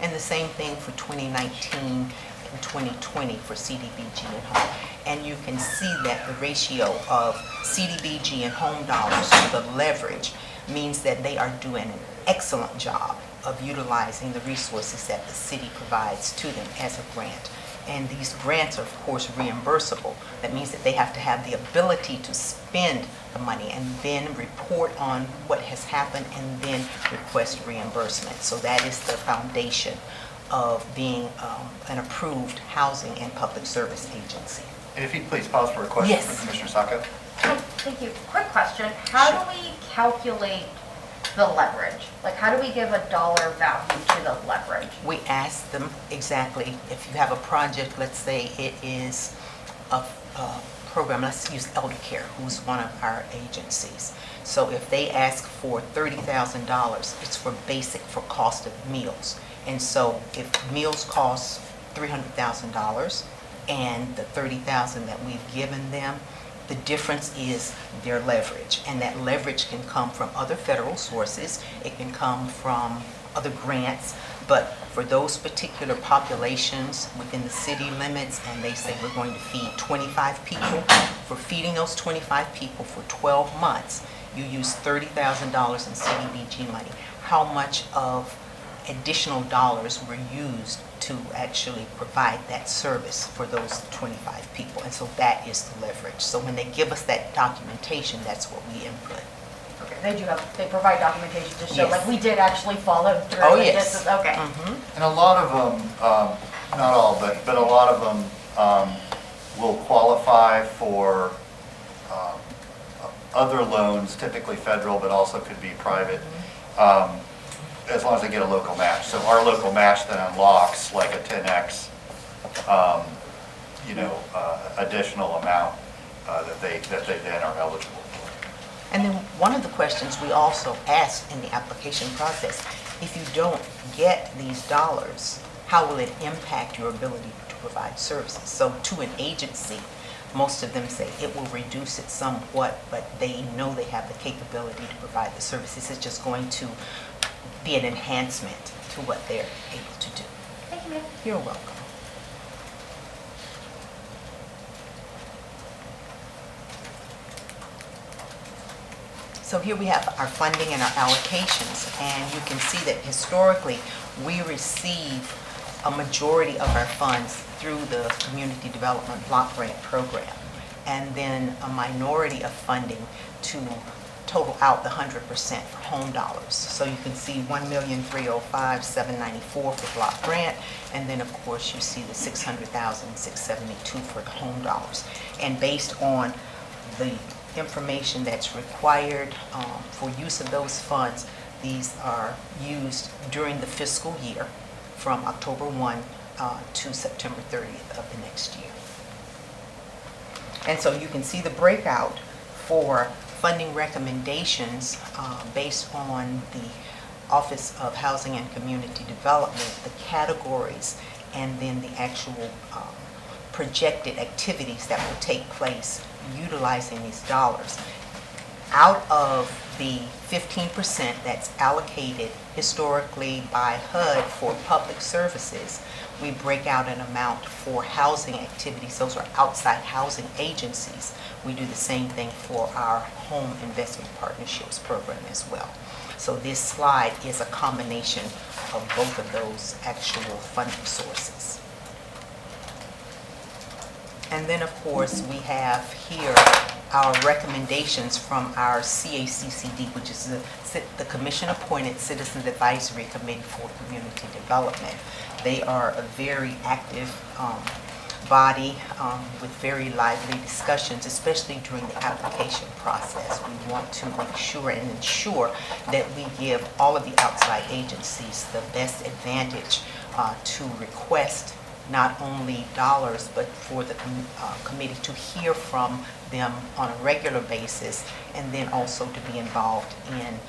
and the same thing for 2019 and 2020 for CDBG and home. And you can see that the ratio of CDBG and home dollars to the leverage means that they are doing an excellent job of utilizing the resources that the city provides to them as a grant. And these grants are, of course, reimbursable. That means that they have to have the ability to spend the money and then report on what has happened and then request reimbursement. So that is the foundation of being an approved housing and public service agency. And if you'd please pause for a question Yes. from Commissioner Sacco. Hi, thank you. Quick question. How do we calculate the leverage? Like, how do we give a dollar value to the leverage? We ask them exactly, if you have a project, let's say it is a program, let's use Elder Care, who's one of our agencies. So if they ask for $30,000, it's for basic, for cost of meals. And so if meals cost $300,000 and the $30,000 that we've given them, the difference is their leverage, and that leverage can come from other federal sources, it can come from other grants, but for those particular populations within the city limits, and they say we're going to feed 25 people, for feeding those 25 people for 12 months, you use $30,000 in CDBG money. How much of additional dollars were used to actually provide that service for those 25 people? And so that is the leverage. So when they give us that documentation, that's what we input. Okay, they provide documentation to show, Yes. like, we did actually follow through. Oh, and yes. this is- Okay. And a lot of them, not all, but a lot of them will qualify for other loans, typically federal, but also could be private, as long as they get a local match. So our local match then unlocks like a 10x, additional amount that they then are eligible for. And then one of the questions we also ask in the application process, if you don't get these dollars, how will it impact your ability to provide services? So to an agency, most of them say it will reduce it somewhat, but they know they have the capability to provide the services. It's just going to be an enhancement to what they're able to do. Thank you, ma'am. You're welcome. So here we have our funding and our allocations, and you can see that historically, we receive a majority of our funds through the Community Development Block Grant Program, and then a minority of funding to total out the 100% for home dollars. So you can see $1,305,794 for block grant, and then of course you see the $600,672 for the home dollars. And based on the information that's required for use of those funds, these are used during the fiscal year from October 1 to September 30th of the next year. And so you can see the breakout for funding recommendations based on the Office of Housing and Community Development, the categories, and then the actual projected activities that will take place utilizing these dollars. Out of the 15% that's allocated historically by HUD for public services, we break out an amount for housing activities. Those are outside housing agencies. We do the same thing for our home investment partnerships program as well. So this slide is a combination of both of those actual funding sources. And then, of course, we have here our recommendations from our CACCD, which is the Commission-appointed Citizens Advisory Committee for Community Development. They are a very active body with very lively discussions, especially during the application process. We want to make sure and ensure that we give all of the outside agencies the best advantage to request not only dollars, but for the committee to hear from them on a regular basis, and then also to be involved in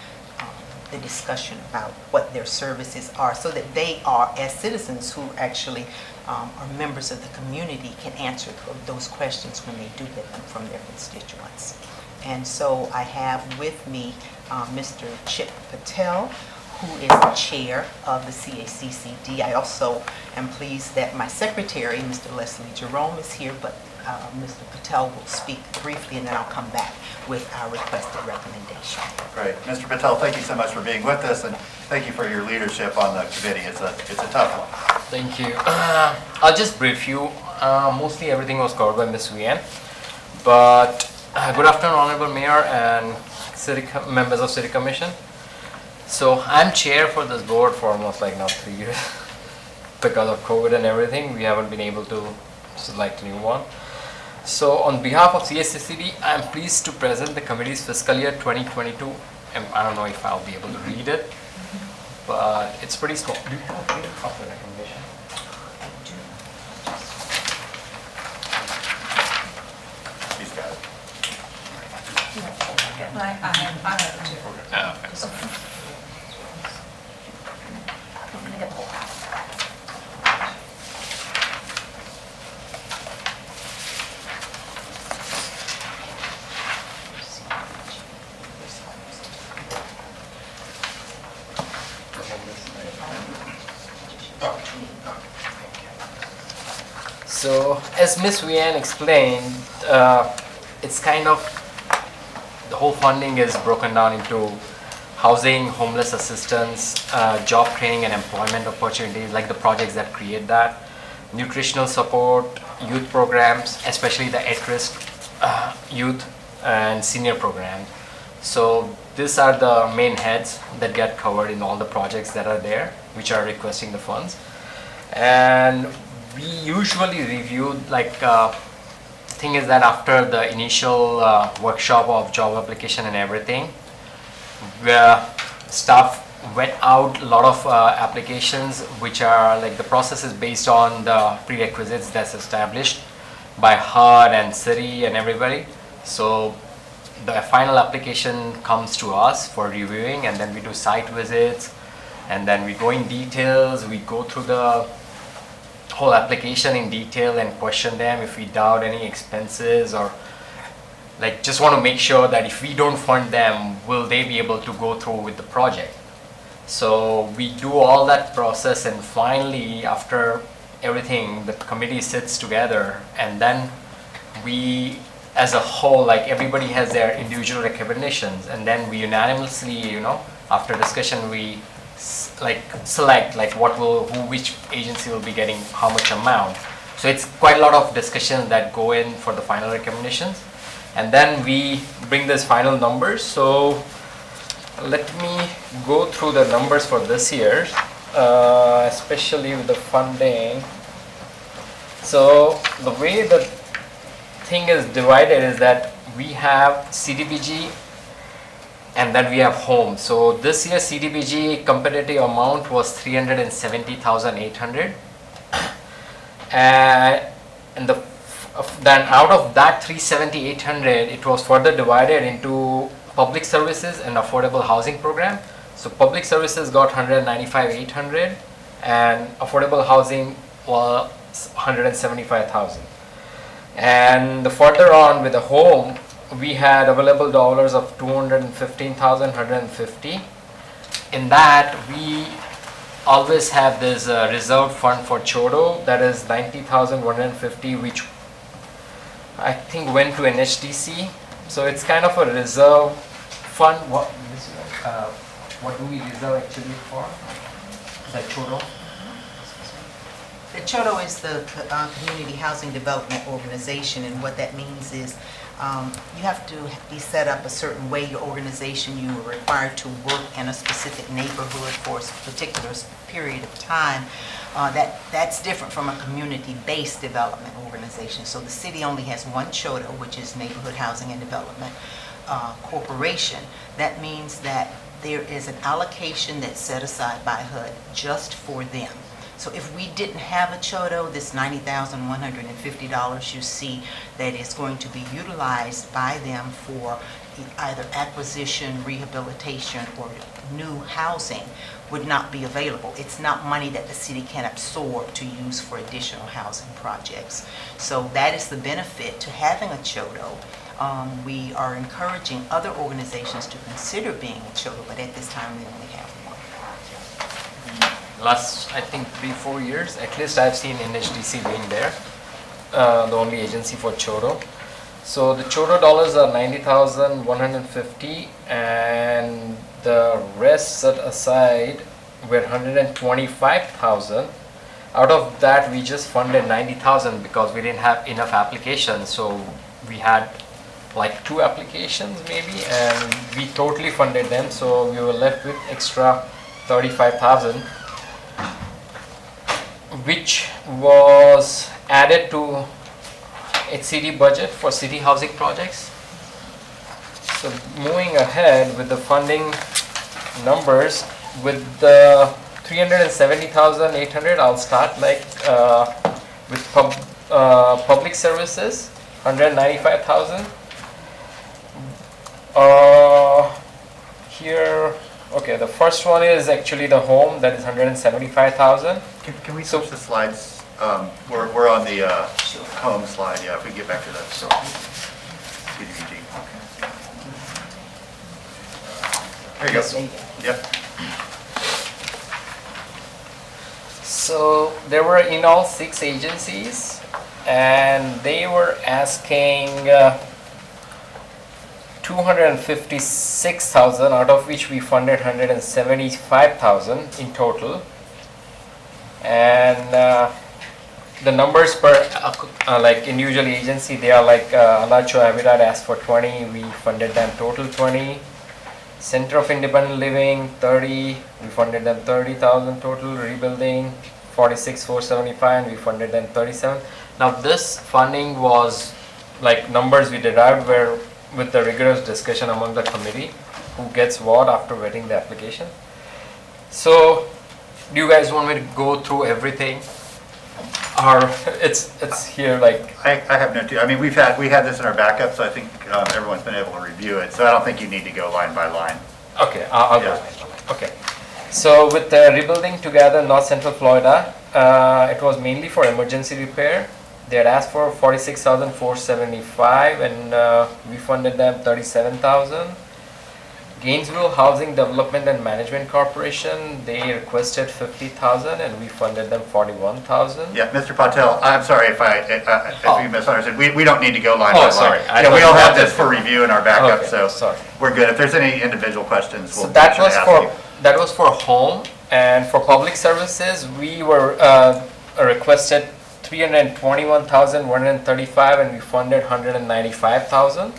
the discussion about what their services are, so that they are, as citizens who actually are members of the community, can answer those questions when they do get them from their constituents. And so I have with me Mr. Chip Patel, who is the chair of the CACCD. I also am pleased that my secretary, Mr. Leslie Jerome, is here, but Mr. Patel will speak briefly, and then I'll come back with our requested recommendation. Great. Mr. Patel, thank you so much for being with us, and thank you for your leadership on the committee. It's a tough one. Thank you. I'll just brief you. Mostly everything was covered by Ms. Vian. But good afternoon, Honorable Mayor and members of City Commission. So I'm chair for this board for almost like now 3 years. Because of COVID and everything, we haven't been able to select a new one. So on behalf of CACCD, I'm pleased to present the committee's fiscal year 2022. And I don't know if I'll be able to read it, but it's pretty small. Do you have a read of the recommendation? He's got it. I have it too. Oh, okay. I'm gonna get the whole house. So, as Ms. Vian explained, it's kind of, the whole funding is broken down into housing, homeless assistance, job training and employment opportunities, like the projects that create that, nutritional support, youth programs, especially the at-risk youth and senior programs. So these are the main heads that get covered in all the projects that are there, which are requesting the funds. And we usually review, like, thing is that after the initial workshop of job application and everything, where staff went out a lot of applications, which are like the process is based on the prerequisites that's established by HUD and city and everybody. So the final application comes to us for reviewing, and then we do site visits, and then we go in details, we go through the whole application in detail and question them if we doubt any expenses, or like just want to make sure that if we don't fund them, will they be able to go through with the project. So we do all that process, and finally after everything the committee sits together, and then we as a whole, like everybody has their individual recommendations, and then we unanimously, after discussion, we select like which agency will be getting how much amount. So it's quite a lot of discussions that go in for the final recommendations, and then we bring this final numbers. So let me go through the numbers for this year, especially with the funding. So the way the thing is divided is that we have CDBG and then we have home. So this year CDBG competitive amount was 370,800, and then out of that 370,800, it was further divided into public services and affordable housing program. So public services got 195,800 and affordable housing was 175,000. And further on with the home, we had available dollars of 215,150. In that, we always have this reserve fund for Chodo, that is 90,150, which I think went to NHDC. So it's kind of a reserve fund. What do we reserve actually for? The Chodo? The CHOTO is the Community Housing Development Organization, and what that means is you have to be set up a certain way. Your organization, you are required to work in a specific neighborhood for a particular period of time. That's different from a community-based development organization. So the city only has one CHOTO, which is Neighborhood Housing and Development Corporation. That means that there is an allocation that's set aside by HUD just for them. So if we didn't have a CHOTO, this $90,150 you see that is going to be utilized by them for either acquisition, rehabilitation, or new housing would not be available. It's not money that the city can absorb to use for additional housing projects. So that is the benefit to having a CHOTO. We are encouraging other organizations to consider being a CHOTO, but at this time we only have one. last, I think, 3-4 years. At least I've seen NHDC being there, the only agency for Chodo. So the Chodo dollars are 90,150, and the rest set aside were 125,000. Out of that, we just funded 90,000 because we didn't have enough applications. So we had like 2 applications maybe, and we totally funded them. So we were left with extra 35,000, which was added to HCD budget for city housing projects. So moving ahead with the funding numbers, with the 370,800, I'll start with public services, 195,000. Here, okay, the first one is actually the home, that is 175,000. Can we switch the slides? We're on the home slide, yeah, if we get back to that. CDBG. There you go. Yep. So there were in all 6 agencies, and they were asking 256,000, out of which we funded 175,000 in total. And the numbers per like individual agency, they are like Alacho Habitat asked for 20, we funded them total 20. Center of Independent Living 30, we funded them 30,000 total. Rebuilding 46,475, and we funded them 37. Now this funding was like numbers we derived were with the rigorous discussion among the committee who gets what after vetting the application. So do you guys want me to go through everything, or it's here like? I have no, I mean, we had this in our backup, so I think everyone's been able to review it. So I don't think you need to go line by line. Okay, I'll go. Okay. So with the Rebuilding Together North Central Florida, it was mainly for emergency repair. They had asked for 46,475, and we funded them 37,000. Gainesville Housing Development and Management Corporation, they requested 50,000, and we funded them 41,000. Yeah, Mr. Patel, I'm sorry if you misunderstood. We don't need to go line by line. Sorry. Yeah, we all have this for review in our backup, Okay, so sorry. we're good. If there's any individual questions, So we'll that make sure was to ask for you. that was for home, and for public services we were requested 321,135, and we funded 195,000.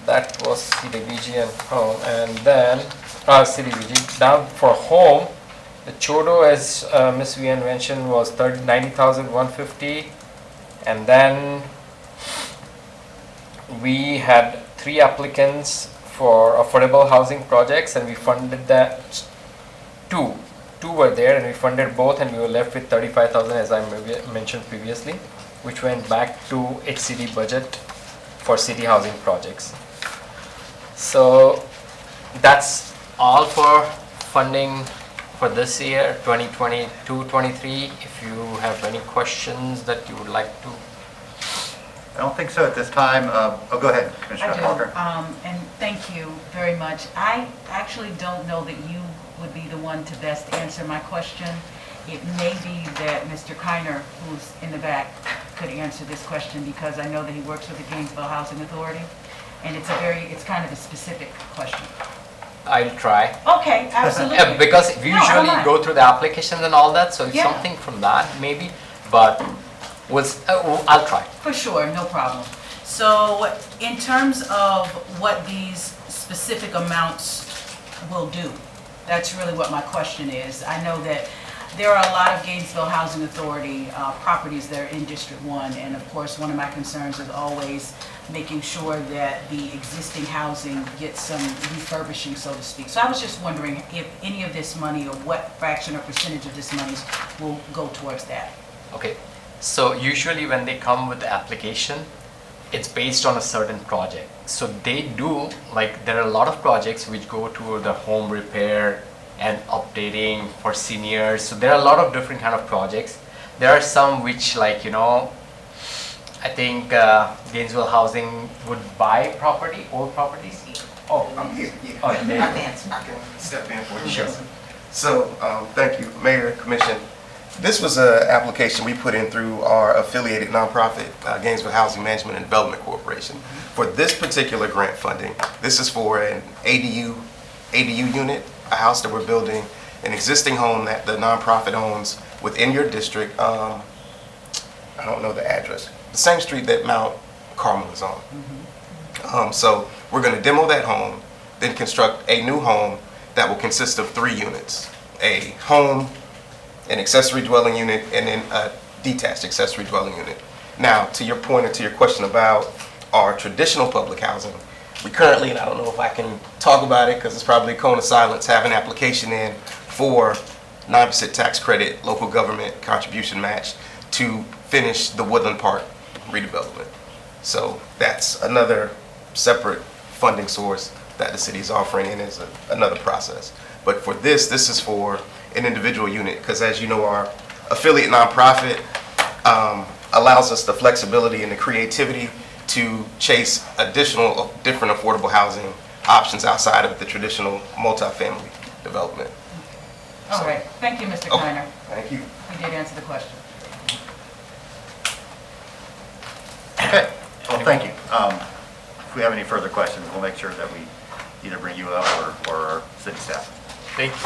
That was CDBG and home, and then CDBG. Now for home, the Chodo, as Ms. Vian mentioned, was 90,150, and then we had 3 applicants for affordable housing projects, and we funded that. Two were there, and we funded both, and we were left with 35,000, as I mentioned previously, which went back to HCD budget for city housing projects. So that's all for funding for this year, 2022-23. If you have any questions that you would like to. I don't think so at this time. Go ahead, Commissioner Walker. And thank you very much. I actually don't know that you would be the one to best answer my question. It may be that Mr. Kiner, who's in the back, could answer this question, because I know that he works with the Gainesville Housing Authority, and it's kind of a specific question. I'll try. Okay, absolutely. Because we No, I don't usually mind. go through the applications and all that, so it's Yeah. something from that maybe, but I'll try. For sure, no problem. So in terms of what these specific amounts will do, that's really what my question is. I know that there are a lot of Gainesville Housing Authority properties that are in District 1, and of course, one of my concerns is always making sure that the existing housing gets some refurbishing, so to speak. So I was just wondering if any of this money, or what fraction or percentage of this money will go towards that. Okay, so usually when they come with the application, it's based on a certain project. So they do, like, there are a lot of projects which go to the home repair and updating for seniors. So there are a lot of different kind of projects. There are some which, like, you know, I think Gainesville Housing would buy property, old properties. Oh, I'm here. Oh, yeah. Step in for you. Sure. So, thank you, Mayor, Commission. This was an application we put in through our affiliated nonprofit, Gainesville Housing Management and Development Corporation. For this particular grant funding, this is for an ADU unit, a house that we're building, an existing home that the nonprofit owns within your district. I don't know the address. The same street that Mount Carmel is on. So we're going to demo that home, then construct a new home that will consist of 3 units. A home, an accessory dwelling unit, and then a detached accessory dwelling unit. Now, to your point and to your question about our traditional public housing, we currently, and I don't know if I can talk about it because it's probably a cone of silence, have an application in for 9% tax credit, local government contribution match to finish the Woodland Park redevelopment. So that's another separate funding source that the city is offering, and is another process. But for this is for an individual unit, because as you know, our affiliate nonprofit allows us the flexibility and the creativity to chase additional different affordable housing options outside of the traditional multifamily development. All right, thank you, Mr. Kleiner. Thank you. You did answer the question. Okay, well, thank you. If we have any further questions, we'll make sure that we either bring you up or our city staff. Thank you.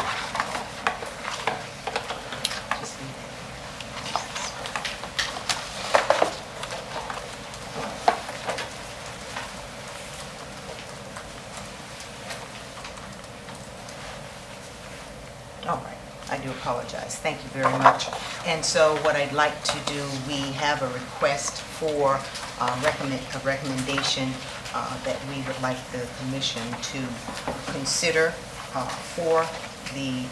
All right, I do apologize. Thank you very much. And so what I'd like to do, we have a request for a recommendation that we would like the commission to consider for the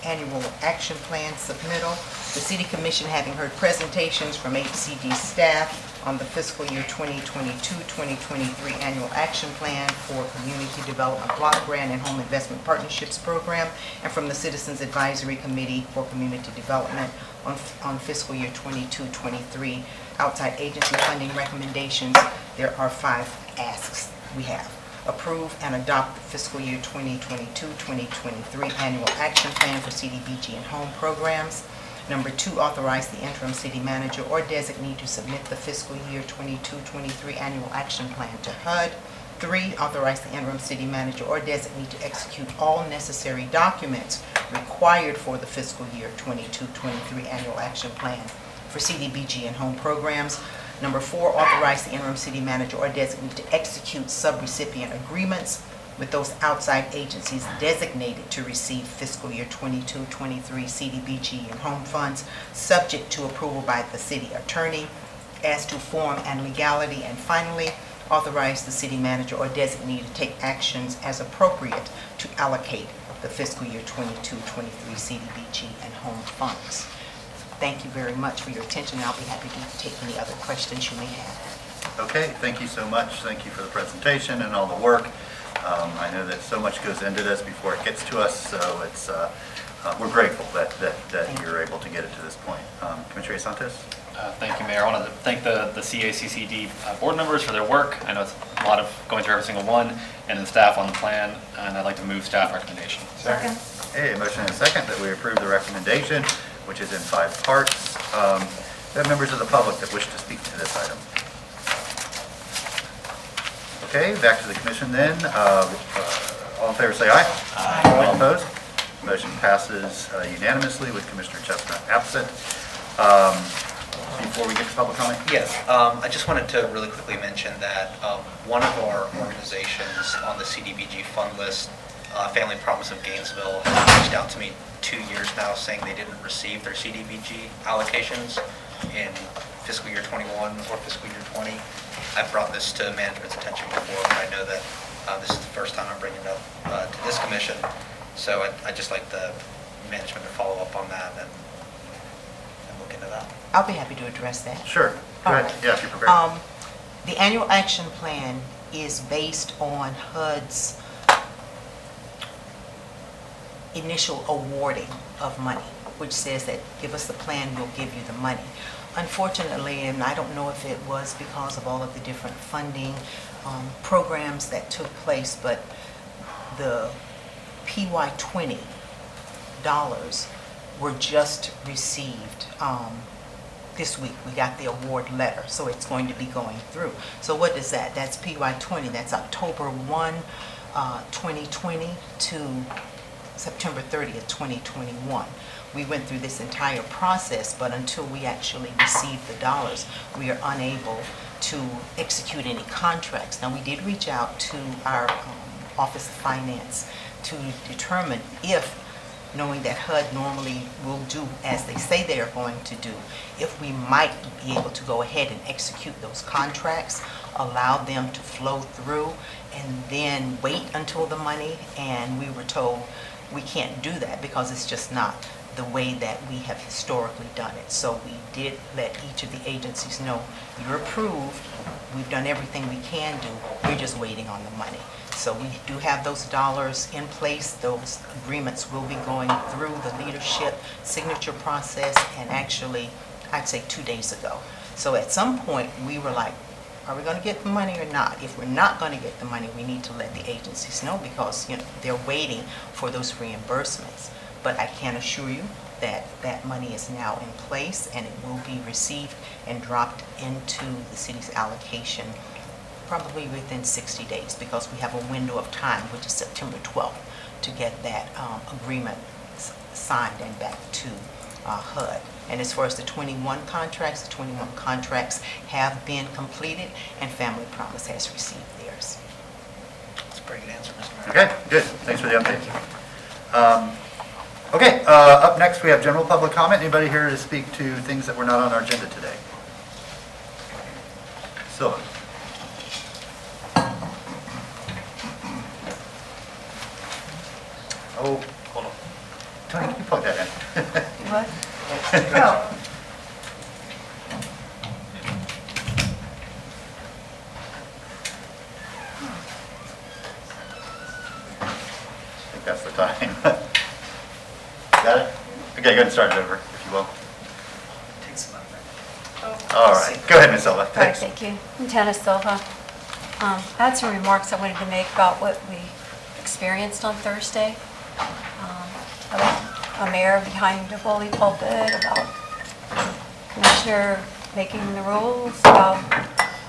annual action plan submittal. The City Commission, having heard presentations from HCD staff on the fiscal year 2022-2023 annual action plan for Community Development Block Grant and Home Investment Partnerships Program, and from the Citizens Advisory Committee for Community Development on fiscal year 22-23 outside agency funding recommendations, there are 5 asks we have. Approve and adopt the fiscal year 2022-2023 annual action plan for CDBG and home programs. Number 2, authorize the interim city manager or designee to submit the fiscal year 22-23 annual action plan to HUD. 3, authorize the interim city manager or designee to execute all necessary documents required for the fiscal year 22-23 annual action plan for CDBG and home programs. Number 4, authorize the interim city manager or designee to execute subrecipient agreements with those outside agencies designated to receive fiscal year 22-23 CDBG and home funds, subject to approval by the city attorney as to form and legality. And finally, authorize the city manager or designee to take actions as appropriate to allocate the fiscal year 22-23 CDBG and home funds. Thank you very much for your attention. I'll be happy to take any other questions you may have. Okay, thank you so much. Thank you for the presentation and all the work. I know that so much goes into this before it gets to us, so it's we're grateful that you're able to get it to this point. Commissioner Santos? Thank you, Mayor. I want to thank the CACCD board members for their work. I know it's a lot of going through every single one, and the staff on the plan, and I'd like to move staff recommendation. Second. Okay, a motion and a second that we approve the recommendation, which is in 5 parts. We have members of the public that wish to speak to this item. Okay, back to the commission then. All in favor say aye. Aye. All opposed? Motion passes unanimously with Commissioner Chestnut absent. Before we get to public comment? Yes, I just wanted to really quickly mention that one of our organizations on the CDBG fund list, Family Promise of Gainesville, has reached out to me 2 years now saying they didn't receive their CDBG allocations in fiscal year 21 or fiscal year 20. I've brought this to management's attention before, but I know that this is the first time I'm bringing it up to this commission. So I'd just like the management to follow up on that and look into that. I'll be happy to address that. Sure. Go ahead. Yeah, if you're prepared. The annual action plan is based on HUD's initial awarding of money, which says that give us the plan, we'll give you the money. Unfortunately, and I don't know if it was because of all of the different funding programs that took place, but the PY20 dollars were just received this week. We got the award letter, so it's going to be going through. So what is that? That's PY20. That's October 1, 2020 to September 30th, 2021. We went through this entire process, but until we actually receive the dollars, we are unable to execute any contracts. Now, we did reach out to our Office of Finance to determine if, knowing that HUD normally will do as they say they are going to do, if we might be able to go ahead and execute those contracts, allow them to flow through, and then wait until the money, and we were told we can't do that because it's just not the way that we have historically done it. So we did let each of the agencies know, you're approved, we've done everything we can do, we're just waiting on the money. So we do have those dollars in place. Those agreements will be going through the leadership signature process, and actually, I'd say 2 days ago. So at some point, we were like, are we going to get the money or not? If we're not going to get the money, we need to let the agencies know because, you know, they're waiting for those reimbursements. But I can assure you that that money is now in place, and it will be received and dropped into the city's allocation probably within 60 days, because we have a window of time, which is September 12th, to get that agreement signed and back to HUD. And as far as the 21 contracts have been completed, and Family Promise has received theirs. That's a pretty good answer, Mr. Mayor. Okay, good. Thanks for the update. Okay, up next we have general public comment. Anybody here to speak to things that were not on our agenda today? Sylvan. Oh, hold on. Tony, can you plug that in? What? Oh. I think that's the time. Got it? Okay, go ahead and start it over, if you will. All right, go ahead, Ms. Silva. All right, Thanks. thank you. I'm Tana Silva. I had some remarks I wanted to make about what we experienced on Thursday. About a mayor behind the bully pulpit, about commissioner making the rules, about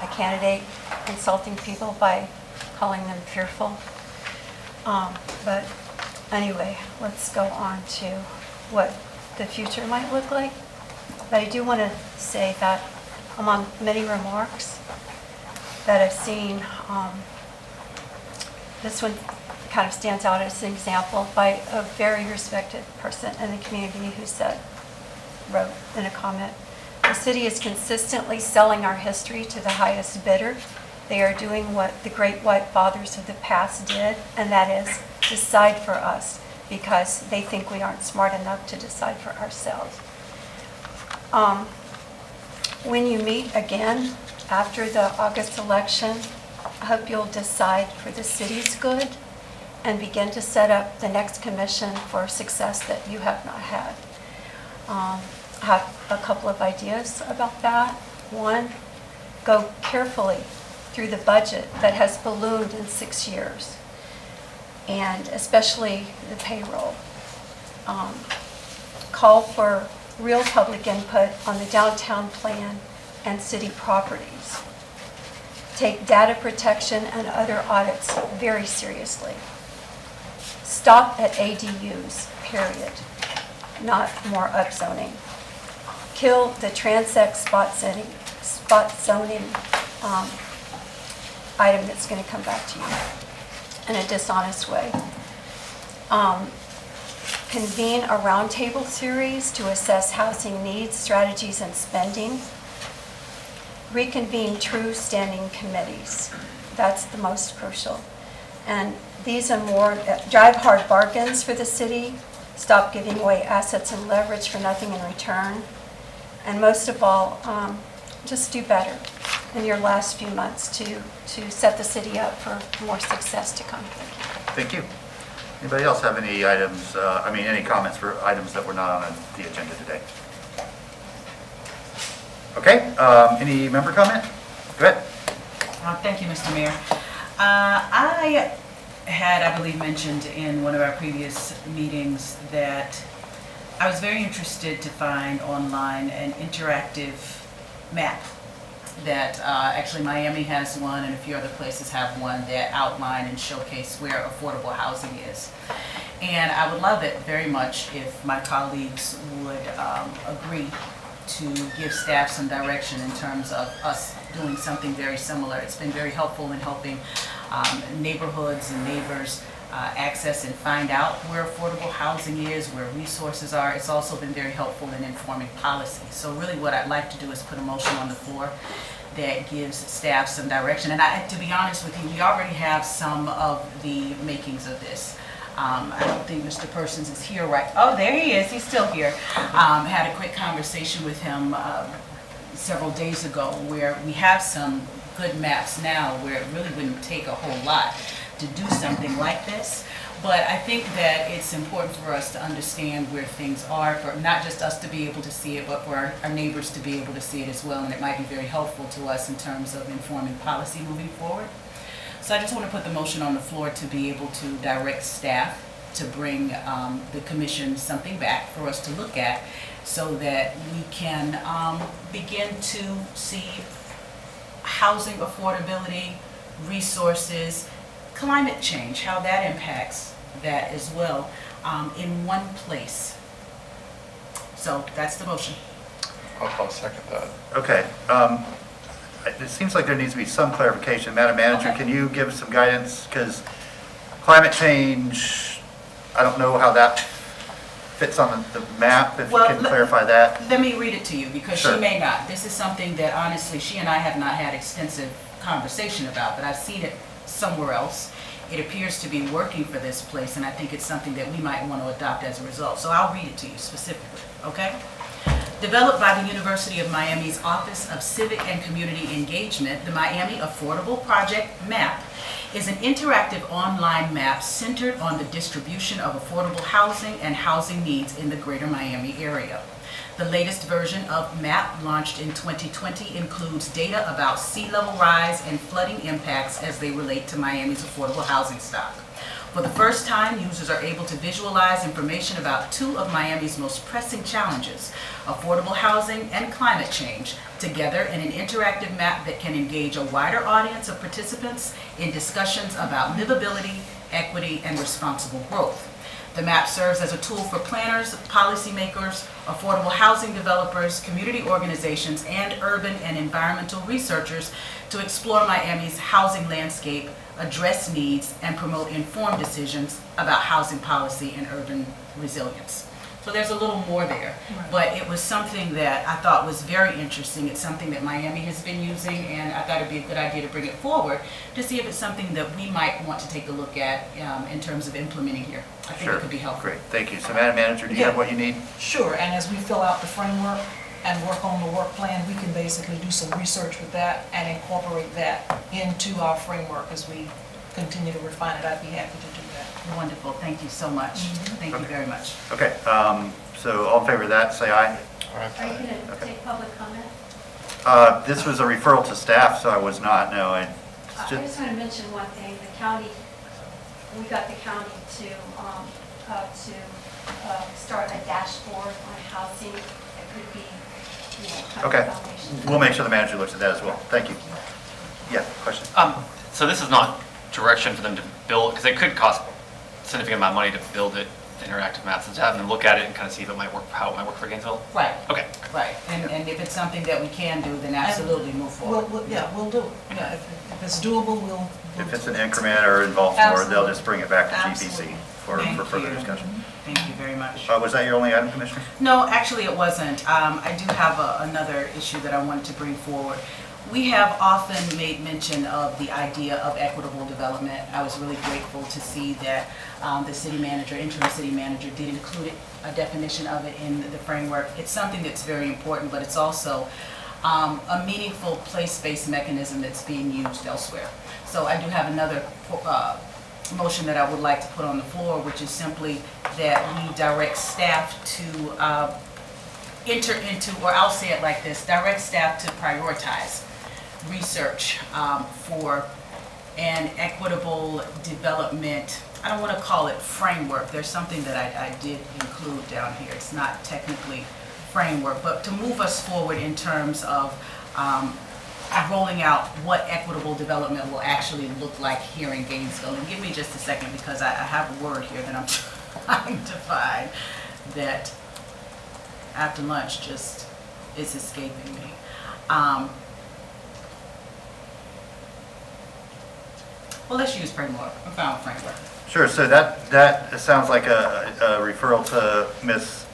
a candidate insulting people by calling them fearful. But anyway, let's go on to what the future might look like. But I do want to say that among many remarks that I've seen, this one kind of stands out as an example by a very respected person in the community who wrote in a comment, "The city is consistently selling our history to the highest bidder. They are doing what the great white fathers of the past did, and that is decide for us because they think we aren't smart enough to decide for ourselves." When you meet again after the August election, I hope you'll decide for the city's good and begin to set up the next commission for success that you have not had. I have a couple of ideas about that. One, go carefully through the budget that has ballooned in 6 years, and especially the payroll. Call for real public input on the downtown plan and city properties. Take data protection and other audits very seriously. Stop at ADUs, period, not more upzoning. Kill the transect spot zoning item that's going to come back to you in a dishonest way. Convene a roundtable series to assess housing needs, strategies, and spending. Reconvene true standing committees. That's the most crucial. And these are more, drive hard bargains for the city, stop giving away assets and leverage for nothing in return, and most of all, just do better in your last few months to set the city up for more success to come. Thank you. Anybody else have any items, any comments for items that were not on the agenda today? Okay, any member comment? Go ahead. Thank you, Mr. Mayor. I had, I believe, mentioned in one of our previous meetings that I was very interested to find online an interactive map that actually Miami has one and a few other places have one that outline and showcase where affordable housing is. And I would love it very much if my colleagues would agree to give staff some direction in terms of us doing something very similar. It's been very helpful in helping neighborhoods and neighbors access and find out where affordable housing is, where resources are. It's also been very helpful in informing policy. So really what I'd like to do is put a motion on the floor that gives staff some direction. And to be honest with you, we already have some of the makings of this. I don't think Mr. Persons is here right. Oh, there he is. He's still here. Had a quick conversation with him several days ago where we have some good maps now where it really wouldn't take a whole lot to do something like this. But I think that it's important for us to understand where things are, for not just us to be able to see it, but for our neighbors to be able to see it as well. And it might be very helpful to us in terms of informing policy moving forward. So I just want to put the motion on the floor to be able to direct staff to bring the commission something back for us to look at so that we can begin to see housing affordability, resources, climate change, how that impacts that as well in one place. So that's the motion. I'll second that. Okay. It seems like there needs to be some clarification. Madam Manager, Okay. can you give some guidance? Because climate change, I don't know how that fits on the map, if you Well, can clarify that. Let me read it to you because Sure. she may not. This is something that honestly she and I have not had extensive conversation about, but I've seen it somewhere else. It appears to be working for this place, and I think it's something that we might want to adopt as a result. So I'll read it to you specifically, okay? Developed by the University of Miami's Office of Civic and Community Engagement, the Miami Affordable Project MAP is an interactive online map centered on the distribution of affordable housing and housing needs in the greater Miami area. The latest version of MAP, launched in 2020, includes data about sea level rise and flooding impacts as they relate to Miami's affordable housing stock. For the first time, users are able to visualize information about two of Miami's most pressing challenges, affordable housing and climate change, together in an interactive map that can engage a wider audience of participants in discussions about livability, equity, and responsible growth. The map serves as a tool for planners, policymakers, affordable housing developers, community organizations, and urban and environmental researchers to explore Miami's housing landscape, address needs, and promote informed decisions about housing policy and urban resilience. So there's a little more there, but it was something that I thought was very interesting. It's something that Miami has been using, and I thought it'd be a good idea to bring it forward to see if it's something that we might want to take a look at in terms of implementing here. I think it could be helpful. Great, thank you. So Madam Manager, do you have what you need? Sure, and as we fill out the framework and work on the work plan, we can basically do some research with that and incorporate that into our framework as we continue to refine it. I'd be happy to do that. Wonderful, thank you so much. Thank you very much. Okay, so all in favor of that, say aye. Are you going to take public comment? This was a referral to staff, so I was not, no. I just want to mention one thing. The county, we got the county to start a dashboard on housing that could be, kind of Okay, foundation. we'll make sure the manager looks at that as well. Thank you. Yeah, question? So this is not direction for them to build, because it could cost a significant amount of money to build it, interactive maps, and to have them look at it and kind of see if it might work, how it might work for Gainesville? Right. Okay. Right, and if it's something that we can do, then absolutely move forward. We'll do it. Yeah, if it's doable, we'll If it's do an it. increment or involves more, they'll Absolutely. just bring it back to GPC Absolutely. for Thank further you. discussion. Thank you very much. Was that your only item, Commissioner? No, actually it wasn't. I do have another issue that I wanted to bring forward. We have often made mention of the idea of equitable development. I was really grateful to see that the city manager, interim city manager, did include a definition of it in the framework. It's something that's very important, but it's also a meaningful place-based mechanism that's being used elsewhere. So I do have another motion that I would like to put on the floor, which is simply that we direct staff to enter into, or I'll say it like this, direct staff to prioritize research for and equitable development, I don't want to call it framework. There's something that I did include down here. It's not technically framework, but to move us forward in terms of rolling out what equitable development will actually look like here in Gainesville. And give me just a second, because I have a word here that I'm trying to find that after lunch just is escaping me. Well, let's use framework. I'm fine with framework. Sure, so that sounds like a referral to Ms.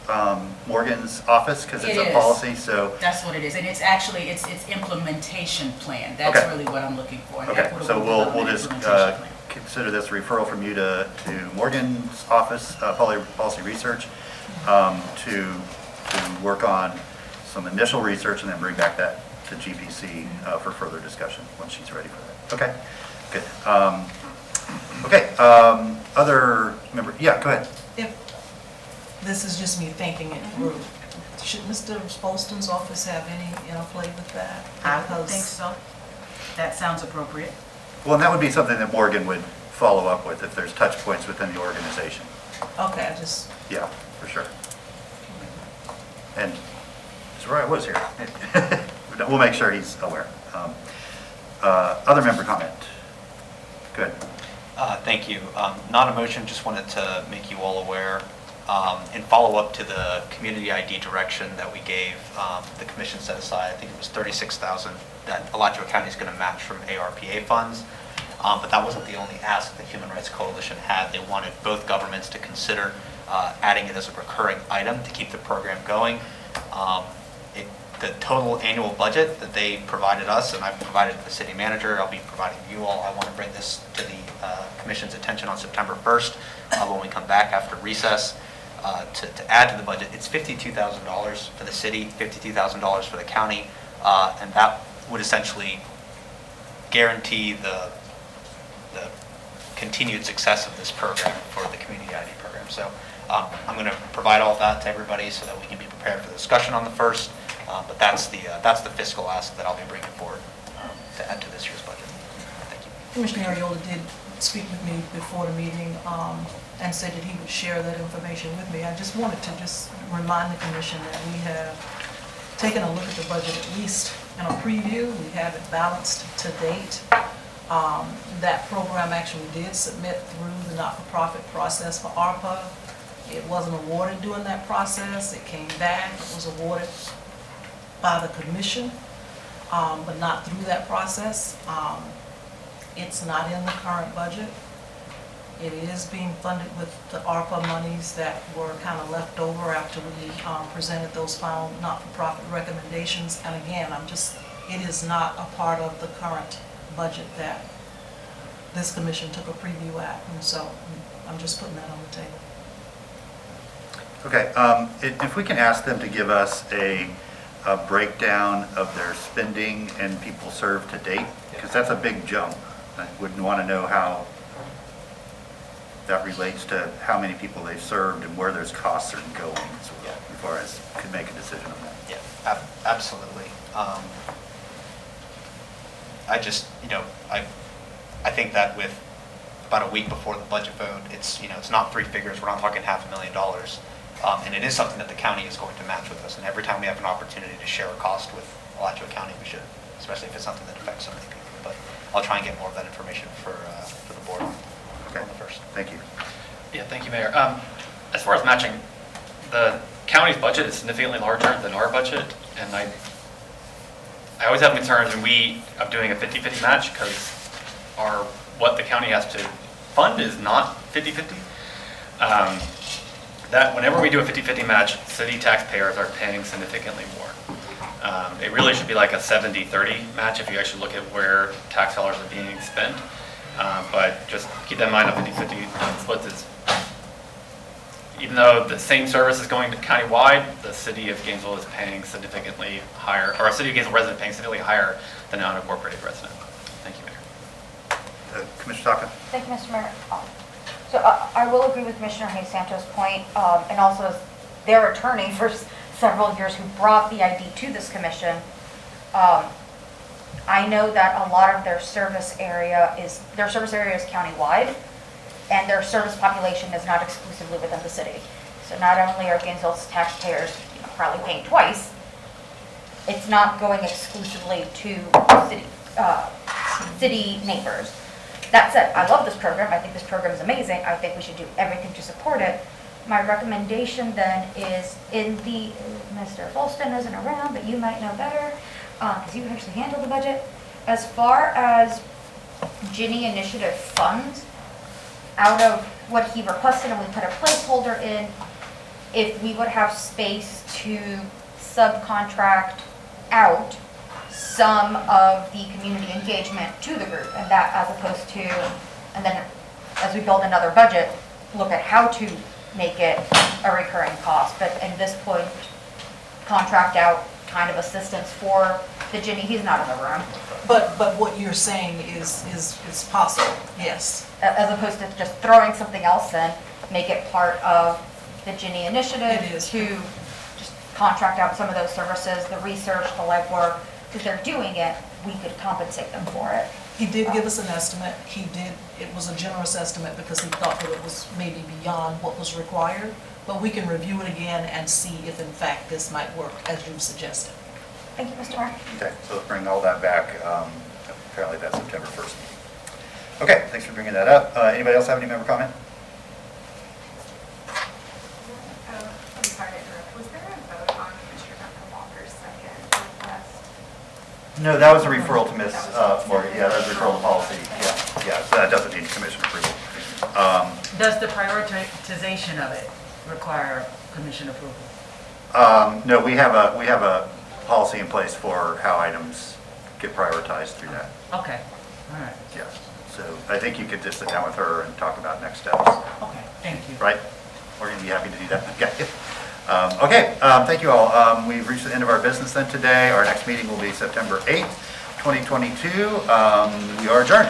Morgan's office, because it's It a is. policy, so. That's what it is, and it's actually, it's implementation plan. That's Okay. really what I'm looking for, an Okay, equitable so we'll development just implementation plan. consider this a referral from you to Morgan's office, policy research, to work on some initial research and then bring back that to GPC for further discussion once she's ready for that. Okay, good. Okay, other member, yeah, go ahead. If, this is just me thinking it through, should Mr. Spolston's office have any interplay with that? I would Because- think so. That sounds appropriate. Well, and that would be something that Morgan would follow up with if there's touch points within the organization. Okay, I just, Yeah, for sure. And that's where I was here. We'll make sure he's aware. Other member comment? Good. Thank you. Not a motion, just wanted to make you all aware. In follow-up to the community ID direction that we gave, the commission set aside, I think it was $36,000 that Alachua County is going to match from ARPA funds. But that wasn't the only ask the Human Rights Coalition had. They wanted both governments to consider adding it as a recurring item to keep the program going. The total annual budget that they provided us, and I've provided the city manager, I'll be providing you all. I want to bring this to the commission's attention on September 1st when we come back after recess. To add to the budget, it's $52,000 for the city, $52,000 for the county, and that would essentially guarantee the continued success of this program for the community ID program. So I'm going to provide all of that to everybody so that we can be prepared for the discussion on the 1st. But that's the fiscal ask that I'll be bringing forward to add to this year's budget. Thank you. Commissioner Ariola did speak with me before the meeting and said that he would share that information with me. I just wanted to just remind the commission that we have taken a look at the budget, at least in a preview. We have it balanced to date. That program actually did submit through the not-for-profit process for ARPA. It wasn't awarded during that process. It came back. It was awarded by the commission, but not through that process. It's not in the current budget. It is being funded with the ARPA monies that were kind of left over after we presented those final not-for-profit recommendations. And again, it is not a part of the current budget that this commission took a preview at. And so I'm just putting that on the table. Okay, if we can ask them to give us a breakdown of their spending and people served to date, because that's a big jump. I wouldn't want to know how that relates to how many people they've served and where those costs are going as well, before I could make a decision on that. Yeah, absolutely. I just, I think that with about a week before the budget vote, it's not three figures. We're not talking $500,000. And it is something that the county is going to match with us. And every time we have an opportunity to share a cost with Alachua County, we should, especially if it's something that affects so many people. But I'll try and get more of that information for the board on the first. Thank you. Yeah, thank you, Mayor. As far as matching, the county's budget is significantly larger than our budget, and I always have concerns of doing a 50-50 match because what the county has to fund is not 50-50. That whenever we do a 50-50 match, city taxpayers are paying significantly more. It really should be like a 70-30 match if you actually look at where tax dollars are being spent. But just keep that in mind, a 50-50 split is, even though the same service is going to countywide, the city of Gainesville is paying significantly higher, or a city of Gainesville resident paying significantly higher than an unincorporated resident. Thank you, Mayor. Commissioner Talcott? Thank you, Mr. Mayor. So I will agree with Commissioner Hayes Santos' point, and also as their attorney for several years who brought the ID to this commission. I know that a lot of their service area is countywide, and their service population is not exclusively within the city. So not only are Gainesville's taxpayers probably paying twice, it's not going exclusively to city neighbors. That said, I love this program. I think this program is amazing. I think we should do everything to support it. My recommendation then is Mr. Folston isn't around, but you might know better, because you actually handle the budget. As far as Ginny Initiative funds, out of what he requested, and we put a placeholder in, if we would have space to subcontract out some of the community engagement to the group, and that as opposed to, and then as we build another budget, look at how to make it a recurring cost. But at this point, contract out kind of assistance for the Ginny, he's not in the room. But what you're saying is possible, yes. As opposed to just throwing something else in, make it part of the Ginny Initiative It is. to just contract out some of those services, the research, the legwork. If they're doing it, we could compensate them for it. He did give us an estimate. It was a generous estimate because he thought that it was maybe beyond what was required. But we can review it again and see if in fact this might work as you've suggested. Thank you, Mr. Mayor. Okay, so let's bring all that back. Apparently that's September 1st. Okay, thanks for bringing that up. Anybody else have any member comment? I'm sorry to interrupt. Was there a vote on Commissioner Dr. Walker's second request? No, that was a referral to Ms. Morgan. Yeah, that was a referral to policy. Yeah, so that doesn't need commission approval. Does the prioritization of it require commission approval? No, we have a policy in place for how items get prioritized through that. Okay, all right. Yeah, so I think you could just sit down with her and talk about next steps, Okay, thank you. right? We're going to be happy to do that. Okay, thank you all. We've reached the end of our business then today. Our next meeting will be September 8th, 2022. We are adjourned.